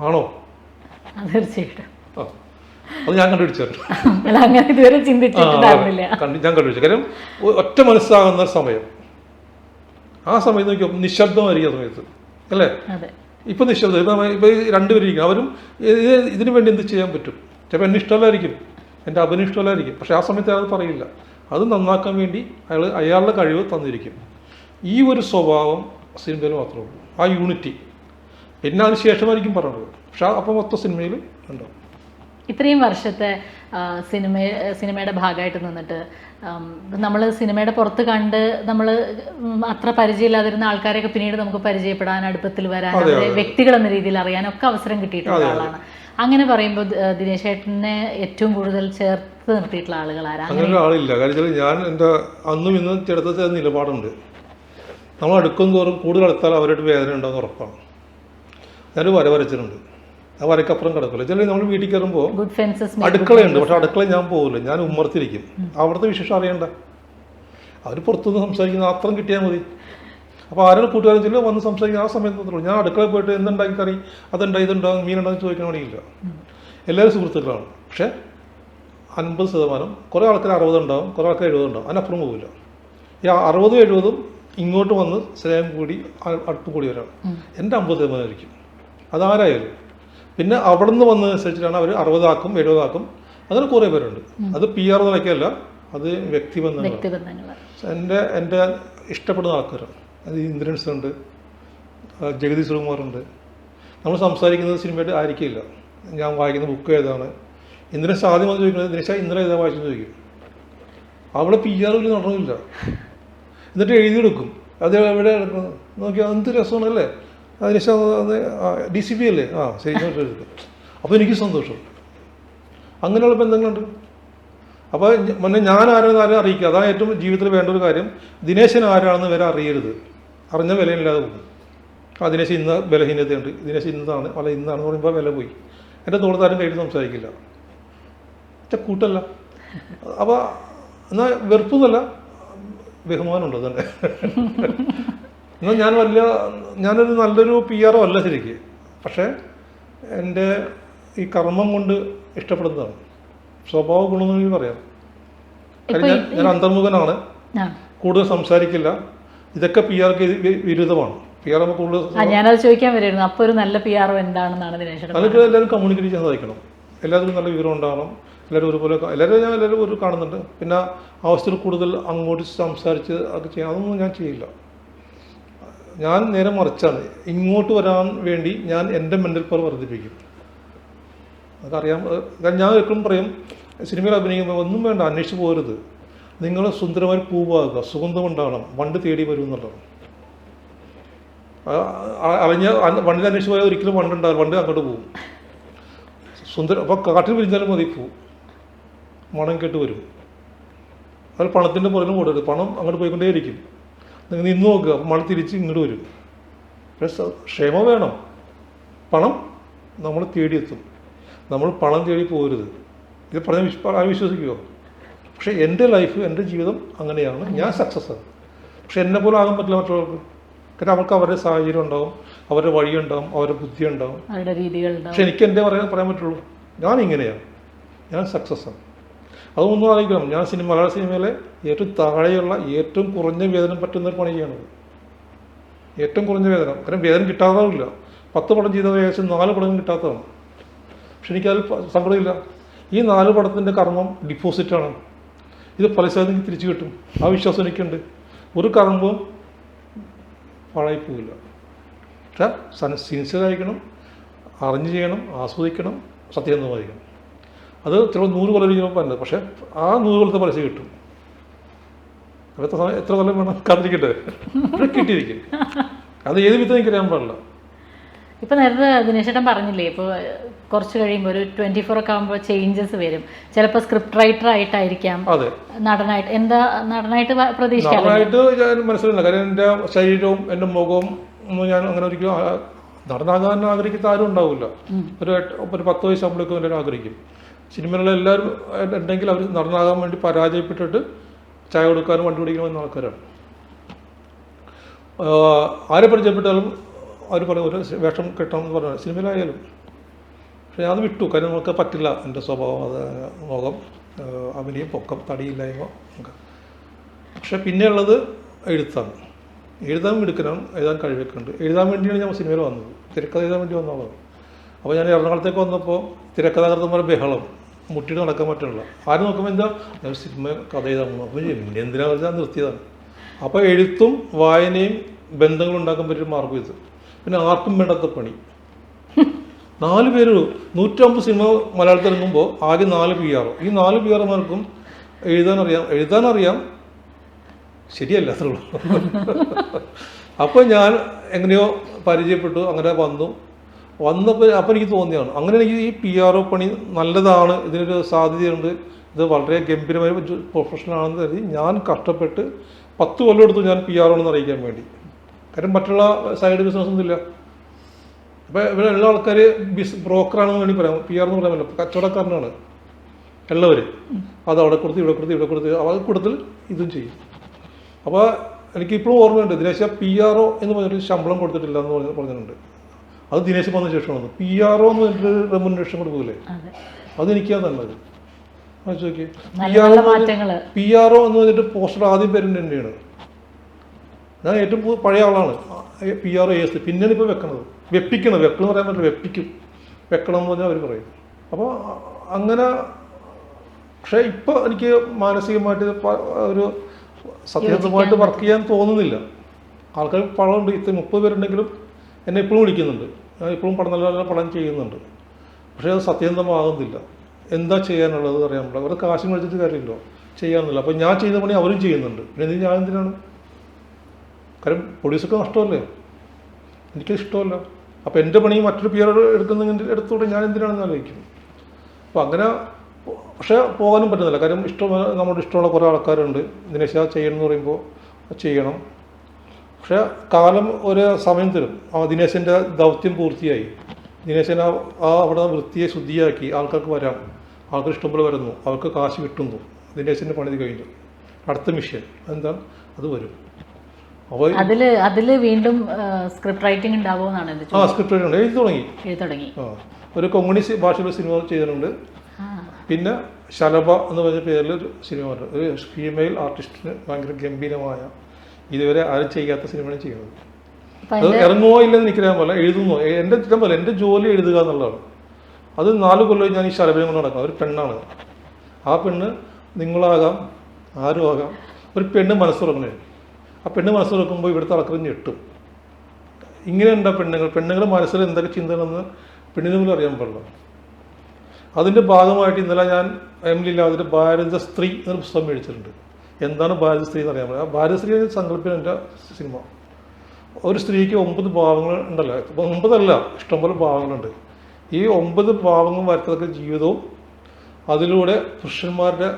ആണോ? തീർച്ചയായിട്ടും. അത് ഞാൻ കണ്ടുപിടിച്ചു. ഞാൻ കണ്ടുപിടിച്ചു. കാര്യം ഒറ്റ മനസ്സാകുന്ന സമയം, ആ സമയത്ത് നോക്കിയോ നിശബ്ദമായിരിക്കും. ആ സമയത്ത് അല്ലേ? ഇപ്പം നിശബ്ദം. ഇപ്പം 2 പേരിരിക്കും. അവരും ഇതിനു വേണ്ടി എന്ത് ചെയ്യാൻ പറ്റും? ചിലപ്പോൾ എന്നെ ഇഷ്ടമല്ലായിരിക്കും, എൻ്റെ അഭിനയം ഇഷ്ടമല്ലായിരിക്കും. പക്ഷെ ആ സമയത്ത് അയാൾ പറയില്ല. അത് നന്നാക്കാൻ വേണ്ടി അയാളുടെ കഴിവ് തന്നിരിക്കും. ഈ ഒരു സ്വഭാവം സിനിമയിൽ മാത്രമേ ഉള്ളൂ, ആ യൂണിറ്റി. പിന്നെ അതിന് ശേഷമായിരിക്കും പറഞ്ഞത്. പക്ഷെ അപ്പം മൊത്തം സിനിമയിൽ ഉണ്ടാവും. ഇത്രയും വർഷത്തെ സിനിമയുടെ ഭാഗമായിട്ട് നിന്നിട്ട് നമ്മൾ സിനിമയുടെ പുറത്ത് കണ്ട് നമ്മൾ അത്ര പരിചയമില്ലാതിരുന്ന ആൾക്കാരെയൊക്കെ പിന്നീട് നമുക്ക് പരിചയപ്പെടാൻ, അടുപ്പത്തിൽ വരാൻ, അവരെ വ്യക്തികൾ എന്ന രീതിയിൽ അറിയാനൊക്കെ അവസരം കിട്ടിയിട്ടുള്ള ആളാണ്. അങ്ങനെ പറയുമ്പോൾ ദിനേശ് ചേട്ടനെ ഏറ്റവും കൂടുതൽ ചേർത്ത് നിർത്തിയിട്ടുള്ള ആളുകൾ ആരാണ്? അങ്ങനെ ആളില്ല. കാരണം ഞാൻ എൻ്റെ അന്നും ഇന്നും ചേർത്ത നിലപാടുണ്ട്. നമ്മൾ അടുക്കും തോറും കൂടുതൽ അടുത്താൽ അവരുടെ വേദന ഉണ്ടാകുന്ന ഉറപ്പാണ്. ഞാനൊരു വരച്ചിട്ടുണ്ട്. ആ വരക്കപ്പുറം കിടക്കില്ല. ചില നമ്മൾ വീട്ടിൽ കയറുമ്പോൾ അടുക്കളയുണ്ട്, പക്ഷെ അടുക്കള ഞാൻ പോകില്ല, ഞാൻ ഉമ്മർത്തിരിക്കും. അവിടുത്തെ വിശേഷം അറിയണ്ട. അവർ പുറത്തുനിന്ന് സംസാരിക്കുന്ന അത്രം കിട്ടിയാൽ മതി. അപ്പോൾ ആരുടെ കൂട്ടുകാരും ചെല്ലും വന്ന് സംസാരിക്കുന്ന ആ സമയത്ത് മാത്രമേ. ഞാൻ അടുക്കളയിൽ പോയിട്ട് എന്തുണ്ടാക്കി കറി, അതുണ്ടായി ഇതുണ്ടാകും, മീനുണ്ടാകും ചോദിക്കാൻ വേണ്ടിയില്ല. എല്ലാവരും സുഹൃത്തുക്കളാണ്. പക്ഷേ 50%, കുറേ ആൾക്കാർ 60 ഉണ്ടാവും, കുറേ ആൾക്കാർ 70 ഉണ്ടാവും. അതിനപ്പുറം പോകില്ല. ഈ 60, 70 ഇങ്ങോട്ട് വന്ന് സ്നേഹം കൂടി അടുപ്പ് കൂടി വരാം. എൻ്റെ 50% ആയിരിക്കും. അതാരായാലും. പിന്നെ അവിടെ നിന്ന് വന്നതനുസരിച്ചിട്ടാണ് അവർ 60 ആക്കും, 70 ആക്കും. അങ്ങനെ കുറേ പേരുണ്ട്. അത് PR നിലയ്ക്കല്ല, അത് വ്യക്തിബന്ധങ്ങൾ. എൻ്റെ ഇഷ്ടപ്പെടുന്ന ആൾക്കാരാണ്. അത് ഇന്ദ്രൻസ് ഉണ്ട്, ജഗദീഷ് ശ്രീകുമാറുണ്ട്. നമ്മൾ സംസാരിക്കുന്നത് സിനിമയായിട്ട് ആയിരിക്കില്ല. ഞാൻ വായിക്കുന്ന ബുക്ക് ഏതാണ്, ഇന്ദ്രൻസ് ആദ്യം വന്ന് ചോദിക്കുന്നത് ദിനേശ ഇന്നലെ ഏതാ വായിച്ചെന്ന് ചോദിക്കും. അവിടെ PR നടന്നില്ല. എന്നിട്ട് എഴുതിയെടുക്കും. അത് എവിടെ എടുക്കുന്നത് നോക്കിയാൽ എന്ത് രസമാണല്ലേ, അതിനുശേഷം DCP അല്ലേ, ശരി എടുക്കും. അപ്പോൾ എനിക്ക് സന്തോഷം. അങ്ങനെയുള്ള ബന്ധങ്ങളുണ്ട്. അപ്പോൾ ഞാൻ ആരാണെന്ന് ആരും അറിയിക്കുക. അതാണ് ഏറ്റവും ജീവിതത്തിൽ വേണ്ട ഒരു കാര്യം. ദിനേശൻ ആരാണെന്ന് വരെ അറിയരുത്. അറിഞ്ഞ വിലയില്ലാതെ പോകും. ദിനേശ് ഇന്ന ബലഹീനതയുണ്ട്, ദിനേശ് ഇന്നതാണ് അല്ല ഇന്നാണെന്ന് പറയുമ്പോൾ വില പോയി. എൻ്റെ തോളത്താരും കയ്യിൽ സംസാരിക്കില്ല, കൂട്ടല്ല. അപ്പോൾ എന്നാൽ വെറുപ്പൊന്നുമല്ല, ബഹുമാനമുണ്ട് തന്നെ. എന്നാൽ ഞാനൊരു നല്ലൊരു PR അല്ല ശരിക്ക്, പക്ഷേ എൻ്റെ ഈ കർമ്മം കൊണ്ട് ഇഷ്ടപ്പെടുന്നതാണ്. സ്വഭാവ ഗുണമെന്ന് പറയാം. കാര്യം ഞാൻ അന്തർമുഖനാണ്, കൂടുതൽ സംസാരിക്കില്ല. ഇതൊക്കെ PR-ക്ക് വിരുദ്ധമാണ്. PR ആകുമ്പോൾ കൂടുതൽ ഞാനത് ചോദിക്കാൻ വരുമായിരുന്നു. അപ്പോൾ ഒരു നല്ല PR എന്താണെന്നാണ് ദിനേശ്? അതൊക്കെ എല്ലാവരും കമ്മ്യൂണിക്കേറ്റ് ചെയ്യാൻ സാധിക്കണം. എല്ലാവർക്കും നല്ല വിവരം ഉണ്ടാകണം. എല്ലാവരും ഒരുപോലെ എല്ലാവരും ഒരു കാണുന്നുണ്ട്. പിന്നെ ആവശ്യത്തിൽ കൂടുതൽ അങ്ങോട്ട് സംസാരിച്ച് അത് ചെയ്യാൻ അതൊന്നും ഞാൻ ചെയ്യില്ല. ഞാൻ നേരെ മറിച്ചാണ്. ഇങ്ങോട്ട് വരാൻ വേണ്ടി ഞാൻ എൻ്റെ മെൻ്റൽ പവർ വർദ്ധിപ്പിക്കും. അതറിയാം. ഞാൻ എപ്പോഴും പറയും, സിനിമയിൽ അഭിനയിക്കുമ്പോൾ ഒന്നും വേണ്ട, അന്വേഷിച്ച് പോകരുത്. നിങ്ങൾ സുന്ദരമായി പൂവാകുക, സുഗന്ധം ഉണ്ടാകണം, വണ്ട് തേടി വരും എന്നുള്ളതാണ്. വണ്ടിൽ അന്വേഷിച്ച് പോയാൽ ഒരിക്കലും വണ്ടുണ്ടാവില്ല, വണ്ട് അങ്ങോട്ട് പോകും. അപ്പോൾ കാട്ടിൽ വിരിഞ്ഞാലും മതി പോവും, മണം കേട്ട് വരും. അത് പണത്തിൻ്റെ പുറകിലും കൊടുക്കരുത്, പണം അങ്ങോട്ട് പോയിക്കൊണ്ടേയിരിക്കും. നിങ്ങൾ നിന്ന് നോക്കുക, മണം തിരിച്ച് ഇങ്ങോട്ട് വരും. പക്ഷേ ക്ഷമ വേണം. പണം നമ്മൾ തേടിയെത്തും, നമ്മൾ പണം തേടി പോകരുത്. ഇത് പറഞ്ഞാൽ വിശ്വസിക്കുമോ? പക്ഷേ എൻ്റെ ലൈഫ്, എൻ്റെ ജീവിതം അങ്ങനെയാണ്. ഞാൻ സക്സസ് ആണ്. പക്ഷെ എന്നെ പോലെ ആകാൻ പറ്റില്ല മറ്റുള്ളവർക്ക്. കാരണം അവർക്ക് അവരുടെ സാഹചര്യം ഉണ്ടാവും, അവരുടെ വഴിയുണ്ടാവും, അവരുടെ ബുദ്ധി ഉണ്ടാവും, അവരുടെ രീതികളുണ്ടാവും. പക്ഷെ എനിക്ക് എൻ്റെ പറയാൻ പറ്റുള്ളൂ, ഞാൻ ഇങ്ങനെയാണ്, ഞാൻ സക്സസ് ആണ്. അതൊന്നും അറിയിക്കണം. ഞാൻ മലയാള സിനിമയിലെ ഏറ്റവും താഴെയുള്ള ഏറ്റവും കുറഞ്ഞ വേതനം പറ്റുന്ന പണി ചെയ്യണത്. ഏറ്റവും കുറഞ്ഞ വേതനം. കാരണം വേതനം കിട്ടാത്തതില്ല. 10 പടം ചെയ്ത ഏകദേശം 4 പടം കിട്ടാത്തതാണ്. പക്ഷെ എനിക്കതിൽ സങ്കടമില്ല. ഈ 4 പടത്തിൻ്റെ കർമ്മം ഡിപ്പോസിറ്റാണ്. ഇത് പലിശ എനിക്ക് തിരിച്ചു കിട്ടും. ആ വിശ്വാസം എനിക്കുണ്ട്. ഒരു കർമ്മവും പാഴായിപ്പോവില്ല. പക്ഷേ സിൻസിയറായിരിക്കണം, അറിഞ്ഞ് ചെയ്യണം, ആസ്വദിക്കണം, സത്യസന്ധമായിരിക്കണം. അത് ചിലപ്പോൾ 100 കൊല്ലം ഇരിക്കുമ്പോൾ പറഞ്ഞത്, പക്ഷേ ആ 100 കൊല്ലത്തെ പലിശ കിട്ടും. എത്ര കൊല്ലം വേണം കാത്തിരിക്കട്ടെ, കിട്ടിയിരിക്കും. അത് ഏത് വിധം എനിക്കറിയാൻ പാടില്ല. ഇപ്പം നേരത്തെ ദിനേശേട്ടൻ പറഞ്ഞില്ലേ, ഇപ്പോൾ കുറച്ച് കഴിയുമ്പോൾ ഒരു 24 ഒക്കെ ആകുമ്പോൾ ചേഞ്ചസ് വരും. ചിലപ്പോൾ സ്ക്രിപ്റ്റ് റൈറ്റർ ആയിട്ടായിരിക്കാം, നടനായിട്ട്. എന്താ നടനായിട്ട് പ്രതീക്ഷിക്കാം? നടനായിട്ട് ഞാൻ മനസ്സിലായില്ല. കാര്യം എൻ്റെ ശരീരവും എൻ്റെ മുഖവും ഒന്നും ഞാൻ അങ്ങനെ ഒരിക്കലും നടനാകാൻ ആഗ്രഹിക്കുന്ന ആരും ഉണ്ടാവില്ല. ഒരു 10 വയസ്സാകുമ്പോഴേക്കും എല്ലാവരും ആഗ്രഹിക്കും. സിനിമയിലുള്ള എല്ലാവരും ഉണ്ടെങ്കിൽ അവർ നടനാകാൻ വേണ്ടി പരാജയപ്പെട്ടിട്ട് ചായ കൊടുക്കാനും വണ്ടി ഓടിക്കണമെന്ന ആൾക്കാരാണ്. ആരെ പരിചയപ്പെട്ടാലും അവർ പറയും ഒരു വേഷം കെട്ടണം എന്ന് പറഞ്ഞാൽ സിനിമയിലായാലും. പക്ഷേ ഞാൻ വിട്ടു. കാര്യം നമുക്ക് പറ്റില്ല, എൻ്റെ സ്വഭാവം, അത് മുഖം, അഭിനയം, പൊക്കം, തടിയില്ലായ്മ ഒക്കെ. പക്ഷെ പിന്നെയുള്ളത് എഴുത്താണ്. എഴുതാൻ എടുക്കണം, എഴുതാൻ കഴിവൊക്കെയുണ്ട്. എഴുതാൻ വേണ്ടിയാണ് ഞാൻ സിനിമയിൽ വന്നത്, തിരക്കഥ എഴുതാൻ വേണ്ടി വന്നതാണ്. അപ്പോൾ ഞാൻ എറണാകുളത്തേക്ക് വന്നപ്പോൾ തിരക്കഥാകൃതന്മാരെ ബഹളം, മുട്ടിയിട്ട് നടക്കാൻ പറ്റുന്നില്ല. ആരും നോക്കുമ്പോൾ എന്താ ഞാൻ സിനിമ കഥ എഴുതാൻ പോകുന്നു. അപ്പോൾ എന്തിനാ വെച്ചാൽ നിർത്തിയതാണ്. അപ്പോൾ എഴുത്തും വായനയും ബന്ധങ്ങളും ഉണ്ടാക്കാൻ പറ്റിയൊരു മാർഗ്ഗം ഇത്. പിന്നെ ആർക്കും വേണ്ടാത്ത പണി. 4 പേര് 150 സിനിമ മലയാളത്തിൽ ഇറങ്ങുമ്പോൾ ആകെ 4 PR. ഈ 4 PR-മാർക്കും എഴുതാനറിയാം, ശരിയല്ല അത്രേ ഉള്ളൂ. അപ്പോൾ ഞാൻ എങ്ങനെയോ പരിചയപ്പെട്ടു, അങ്ങനെ വന്നപ്പോൾ അപ്പോൾ എനിക്ക് തോന്നിയാണ്. അങ്ങനെ എനിക്ക് ഈ PRO പണി നല്ലതാണ്, ഇതിനൊരു സാധ്യതയുണ്ട്, ഇത് വളരെ ഗംഭീരമായ പ്രൊഫഷനാണെന്ന് കരുതി ഞാൻ കഷ്ടപ്പെട്ട് 10 കൊല്ലം എടുത്തു ഞാൻ PR ആണെന്ന് അറിയിക്കാൻ വേണ്ടി. കാര്യം മറ്റുള്ള സൈഡ് ബിസിനസ് ഒന്നുമില്ല. അപ്പോൾ ഇവിടെ എല്ലാ ആൾക്കാർ ബ്രോക്കറാണെന്ന് വേണ്ടി പറയാം. PR എന്ന് പറയാൻ പറ്റില്ല, കച്ചവടക്കാരനാണ് എല്ലാവരും. അത് അവിടെ കൊടുത്ത് ഇവിടെ കൊടുത്ത് അവർ കൂടുതൽ ഇതും ചെയ്യും. അപ്പോൾ എനിക്കിപ്പോഴും ഓർമ്മയുണ്ട്, ദിനേശ് PRO എന്ന് പറഞ്ഞിട്ട് ശമ്പളം കൊടുത്തിട്ടില്ല എന്ന് പറഞ്ഞിട്ടുണ്ട്. അത് ദിനേശ് വന്ന ശേഷമാണ്. PRO എന്ന് പറഞ്ഞിട്ട് റെമ്യൂണറേഷൻ കൊടുക്കൂലേ, അതെനിക്കാണ് നല്ലത്. ചോദിക്കേ, PRO എന്ന് പറഞ്ഞിട്ട് പോസ്റ്റർ ആദ്യം പേരിൻ്റെ തന്നെയാണ്. ഞാൻ ഏറ്റവും പഴയ ആളാണ്. PRO AS പിന്നെയാണ് ഇപ്പോൾ വെക്കണത്. വെക്കണം എന്ന് പറയാൻ പറ്റില്ല, വെക്കണം എന്ന് പറഞ്ഞാൽ അവർ പറയും. അപ്പോൾ അങ്ങനെ. പക്ഷേ ഇപ്പോൾ എനിക്ക് മാനസികമായിട്ട് ഒരു സത്യസന്ധമായിട്ട് വർക്ക് ചെയ്യാൻ തോന്നുന്നില്ല. ആൾക്കാർ പടമുണ്ട്, 30 പേരുണ്ടെങ്കിലും എന്നെ ഇപ്പോഴും വിളിക്കുന്നുണ്ട്. ഞാൻ ഇപ്പോഴും നല്ല പടം ചെയ്യുന്നുണ്ട്. പക്ഷേ അത് സത്യസന്ധമാകുന്നില്ല. എന്താ ചെയ്യാനുള്ളത് അറിയാൻ പറ്റില്ല. അവരുടെ കാശ് മേടിച്ചിട്ട് കാര്യമില്ലോ, ചെയ്യാമെന്നില്ല. അപ്പോൾ ഞാൻ ചെയ്യുന്ന പണി അവരും ചെയ്യുന്നുണ്ട്. പിന്നെ ഞാൻ എന്തിനാണ്? കാര്യം പ്രൊഡ്യൂസർക്ക് നഷ്ടമല്ലേ, എനിക്കിഷ്ടമല്ല. അപ്പോൾ എൻ്റെ പണി മറ്റൊരു PR എടുക്കുന്നതിൻ്റെ എടുത്തുകൂടെ ഞാൻ എന്തിനാണെന്ന് ആലോചിക്കും. അപ്പോൾ അങ്ങനെ. പക്ഷേ പോകാനും പറ്റുന്നില്ല. കാര്യം നമ്മുടെ ഇഷ്ടമുള്ള കുറേ ആൾക്കാരുണ്ട്. ദിനേശ് ചെയ്യണമെന്ന് പറയുമ്പോൾ ചെയ്യണം. പക്ഷേ കാലം ഒരു സമയം തരും. ദിനേശൻ്റെ ദൗത്യം പൂർത്തിയായി. ദിനേശൻ അവിടെ വൃത്തിയെ ശുദ്ധിയാക്കി ആൾക്കാർക്ക് വരാം, ആൾക്കാർ ഇഷ്ടംപോലെ വരുന്നു, അവർക്ക് കാശ് കിട്ടുന്നു. ദിനേശൻ്റെ പണിത് കഴിഞ്ഞു. അടുത്ത മിഷൻ എന്താണ്, അത് വരും. അപ്പോൾ അതില് വീണ്ടും സ്ക്രിപ്റ്റ് റൈറ്റിംഗ് ഉണ്ടാവുമെന്നാണ്. സ്ക്രിപ്റ്റ് റൈറ്റിംഗ് എഴുതി തുടങ്ങി. ഒരു കൊങ്ങണി ഭാഷയിലുള്ള സിനിമ ചെയ്തിട്ടുണ്ട്. പിന്നെ ശലഭ എന്ന് പറഞ്ഞ പേരിൽ ഒരു സിനിമ ഉണ്ട്. ഒരു ഫീമെയിൽ ആർട്ടിസ്റ്റിന് ഭയങ്കര ഗംഭീരമായ, ഇതുവരെ ആരും ചെയ്യാത്ത സിനിമയാണ് ചെയ്യുന്നത്. അത് ഇറങ്ങുമോ ഇല്ലെന്ന് എനിക്കറിയാൻ പോലെ, എഴുതുന്നോ, എൻ്റെ ഇഷ്ടം പോലെ എൻ്റെ ജോലി എഴുതുക എന്നുള്ളതാണ്. അത് 4 കൊല്ലം ഞാൻ ഈ ശലഭയും കൊണ്ട് നടക്കാം. ഒരു പെണ്ണാണ്. ആ പെണ്ണ് നിങ്ങളാകാം, ആരും ആകാം. ഒരു പെണ്ണ് മനസ്സുറങ്ങണേ. ആ പെണ്ണ് മനസ്സുറക്കുമ്പോൾ ഇവിടുത്തെ ആൾക്കാർ ഞെട്ടും. ഇങ്ങനെയുണ്ടോ പെണ്ണുങ്ങളുടെ മനസ്സിൽ എന്തൊക്കെ ചിന്തകളെന്ന് പെണ്ണിന് പോലും അറിയാൻ പാടില്ല. അതിൻ്റെ ഭാഗമായിട്ട് ഇന്നലെ ഞാൻ അതിൻ്റെ ഭാരതസ്ത്രീ എന്നൊരു പുസ്തകം മേടിച്ചിട്ടുണ്ട്. എന്താണ് ഭാരതസ്ത്രീ എന്ന് അറിയാൻ പറ്റില്ല. ആ ഭാരതസ്ത്രീ സങ്കല്പന എൻ്റെ സിനിമ. ഒരു സ്ത്രീക്ക് 9 ഭാവങ്ങൾ ഉണ്ടല്ലോ, 9 അല്ല, ഇഷ്ടംപോലെ ഭാവങ്ങളുണ്ട്. ഈ 9 ഭാവങ്ങൾ വരത്തക്ക ജീവിതവും അതിലൂടെ പുരുഷന്മാരുടെ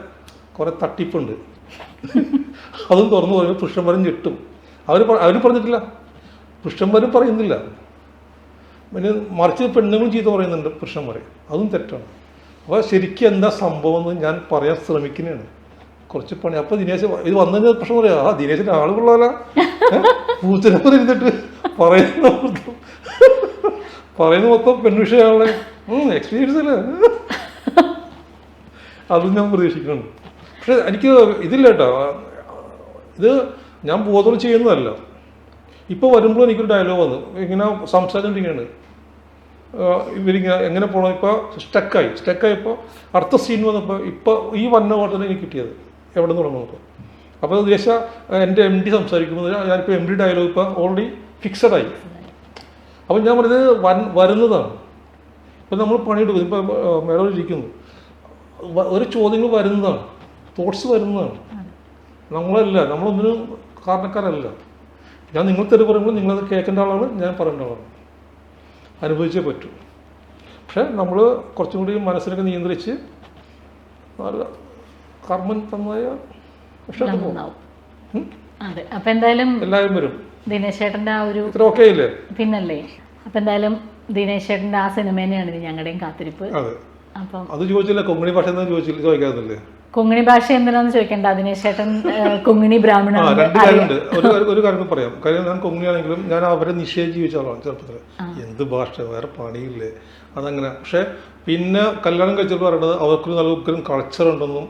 കുറേ തട്ടിപ്പുണ്ട്. അതും തുറന്നു പറയുമ്പോൾ പുരുഷന്മാരും ഞെട്ടും. അവർ പറഞ്ഞിട്ടില്ല, പുരുഷന്മാരും പറയുന്നില്ല. പിന്നെ മറിച്ച് പെണ്ണുങ്ങളും ചീത്ത പറയുന്നുണ്ട് പുരുഷന്മാരെ. അതും തെറ്റാണ്. അപ്പോൾ ശരിക്കും എന്താ സംഭവം എന്ന് ഞാൻ പറയാൻ ശ്രമിക്കുന്നതാണ്. കുറച്ച് പണി. അപ്പോൾ ദിനേശ് ഇത് വന്നതിന് പ്രശ്നം പറയാം, ദിനേശിൻ്റെ ആളുകളല്ല പൂച്ചനപ്പുറം ഇരുന്നിട്ട് പറയുന്ന മൊത്തം പെൺവിഷയങ്ങളെ എക്സ്പീരിയൻസ് അല്ലേ, അതും ഞാൻ പ്രതീക്ഷിക്കുന്നുണ്ട്. പക്ഷെ എനിക്ക് ഇതില്ല കേട്ടോ, ഇത് ഞാൻ ബോധം ചെയ്യുന്നതല്ല. ഇപ്പോൾ വരുമ്പോൾ എനിക്കൊരു ഡയലോഗ് വന്നു. ഇങ്ങനെ സംസാരിച്ചുകൊണ്ടിരിക്കുകയാണ്, ഇവരിങ്ങനെ എങ്ങനെ പോകണം. ഇപ്പോൾ സ്റ്റക്കായപ്പോൾ അടുത്ത സീൻ വന്നപ്പോൾ ഇപ്പോൾ ഈ വന്ന ഓട്ടത്തിൽ എനിക്ക് കിട്ടിയത് എവിടെ നിന്ന് തുടങ്ങുമ്പോൾ. അപ്പോൾ ദേശ എൻ്റെ MD സംസാരിക്കുമ്പോൾ ഞാനിപ്പോൾ MD ഡയലോഗ് ഇപ്പോൾ ഓൾറെഡി ഫിക്സഡായി. അപ്പോൾ ഞാൻ പറഞ്ഞത് വരുന്നതാണ്. ഇപ്പം നമ്മൾ പണിയെടുക്കും. ഇപ്പോൾ മേഡം ഇരിക്കുന്നു, ഒരു ചോദ്യങ്ങൾ വരുന്നതാണ്, തോട്ട്സ് വരുന്നതാണ്. നമ്മളൊന്നിനും കാരണക്കാരല്ല. ഞാൻ നിങ്ങൾ തെറി പറയുമ്പോൾ നിങ്ങളത് കേൾക്കേണ്ട ആളാണ്, ഞാൻ പറയേണ്ട ആളാണ്. അനുഭവിച്ചേ പറ്റൂ. പക്ഷെ നമ്മൾ കുറച്ചും കൂടി മനസ്സിനൊക്കെ നിയന്ത്രിച്ച് നല്ല കർമ്മം തന്നായ എല്ലാവരും വരും. ദിനേശ് ചേട്ടൻ്റെ ആ ഒരു പിന്നല്ലേ. അപ്പം എന്തായാലും ദിനേശ് ചേട്ടൻ്റെ ആ സിനിമ തന്നെയാണ് ഞങ്ങളുടെയും കാത്തിരിപ്പ്. അപ്പം അത് ചോദിച്ചില്ല, കൊങ്ങിണി ഭാഷ ചോദിക്കാറില്ലേ? കൊങ്ങിണി ഭാഷ എന്തിനാന്ന് ചോദിക്കണ്ട, ദിനേശ് ചേട്ടൻ കൊങ്ങിണി ബ്രാഹ്മണ. ഒരു കാര്യം പറയാം. കാര്യം ഞാൻ കൊങ്ങിണിയാണെങ്കിലും ഞാൻ അവരെ നിഷേധിച്ച് ജീവിച്ച ആളാണ് ചെറുപ്പത്തിൽ. എന്ത് ഭാഷ, വേറെ പണിയില്ലേ, അതങ്ങനെ. പക്ഷെ പിന്നെ കല്യാണം കഴിച്ചപ്പോൾ പറയുന്നത് അവർക്കൊരു നല്ല ഉഗ്രം കൾച്ചർ ഉണ്ടെന്നും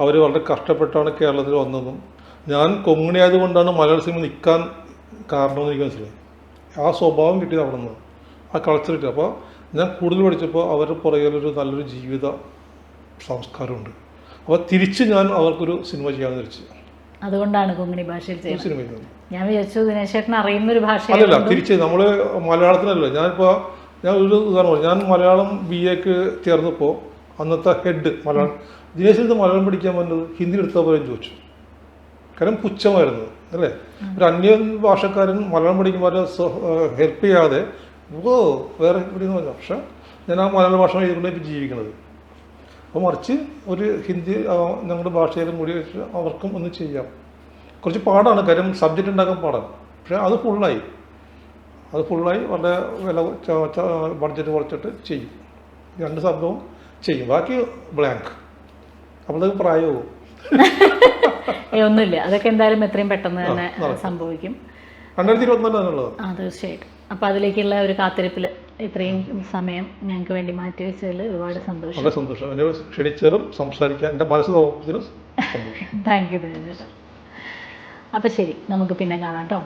അവർ വളരെ കഷ്ടപ്പെട്ടാണ് കേരളത്തിൽ വന്നതെന്നും ഞാൻ കൊങ്ങിണി ആയതുകൊണ്ടാണ് മലയാള സിനിമ നിൽക്കാൻ കാരണമെന്ന് എനിക്ക് മനസ്സിലായി. ആ സ്വഭാവം കിട്ടിയത് അവിടെ നിന്നാണ്, ആ കൾച്ചർ കിട്ടിയത്. അപ്പോൾ ഞാൻ കൂടുതൽ പഠിച്ചപ്പോൾ അവരുടെ പുറകിലൊരു നല്ലൊരു ജീവിത സംസ്കാരമുണ്ട്. അപ്പോൾ തിരിച്ച് ഞാൻ അവർക്കൊരു സിനിമ ചെയ്യാമെന്ന് വിചാരിച്ചു. അതുകൊണ്ടാണ് കൊങ്ങിണി ഭാഷയിൽ സിനിമ. ഞാൻ വിചാരിച്ചു ദിനേശ് ചേട്ടൻ അറിയുന്ന ഒരു ഭാഷ. അല്ലല്ല, തിരിച്ച് നമ്മൾ മലയാളത്തിനല്ല. ഞാൻ ഒരു ഉദാഹരണം പറഞ്ഞു. ഞാൻ മലയാളം BA-ക്ക് ചേർന്നപ്പോൾ അന്നത്തെ ഹെഡ് മലയാളം ദിനേശിന് മലയാളം പഠിക്കാൻ പറ്റുന്നത് ഹിന്ദി എടുത്താൽ പോലും ചോദിച്ചു. കാരണം പുച്ഛമായിരുന്നു അല്ലേ. ഒരു അന്യ ഭാഷക്കാരൻ മലയാളം പഠിക്കുമ്പോൾ ഹെൽപ്പ് ചെയ്യാതെ വേറെ ഇവിടെയെന്ന് പറഞ്ഞു. പക്ഷെ ഞാൻ ആ മലയാള ഭാഷ എഴുതിക്കൊണ്ട് ഇപ്പോൾ ജീവിക്കുന്നത്. അപ്പോൾ മറിച്ച് ഒരു ഹിന്ദി ഞങ്ങളുടെ ഭാഷയിലും കൂടി വെച്ച് അവർക്കും ഒന്ന് ചെയ്യാം. കുറച്ച് പാടാണ്, കാര്യം സബ്ജക്റ്റ് ഉണ്ടാക്കാൻ പാടാണ്. പക്ഷേ അത് ഫുള്ളായി വളരെ വില ബഡ്ജറ്റ് കുറച്ചിട്ട് ചെയ്യും. 2 ശബ്ദവും ചെയ്യും, ബാക്കി ബ്ലാങ്ക്. അപ്പോഴത്തേക്ക് പ്രായവും ഒന്നുമില്ല. അതൊക്കെ എന്തായാലും എത്രയും പെട്ടെന്ന് തന്നെ സംഭവിക്കും. 2024 തീർച്ചയായിട്ടും. അപ്പോൾ അതിലേക്കുള്ള ഒരു കാത്തിരിപ്പിൽ ഇത്രയും സമയം ഞങ്ങൾക്ക് വേണ്ടി മാറ്റിവെച്ചതിൽ ഒരുപാട് സന്തോഷം. വളരെ സന്തോഷം. എന്നെ ക്ഷണിച്ചാലും സംസാരിക്കാൻ എൻ്റെ മനസ്സ് താങ്ക് യു. അപ്പോൾ ശരി, നമുക്ക് പിന്നെ കാണാം കേട്ടോ.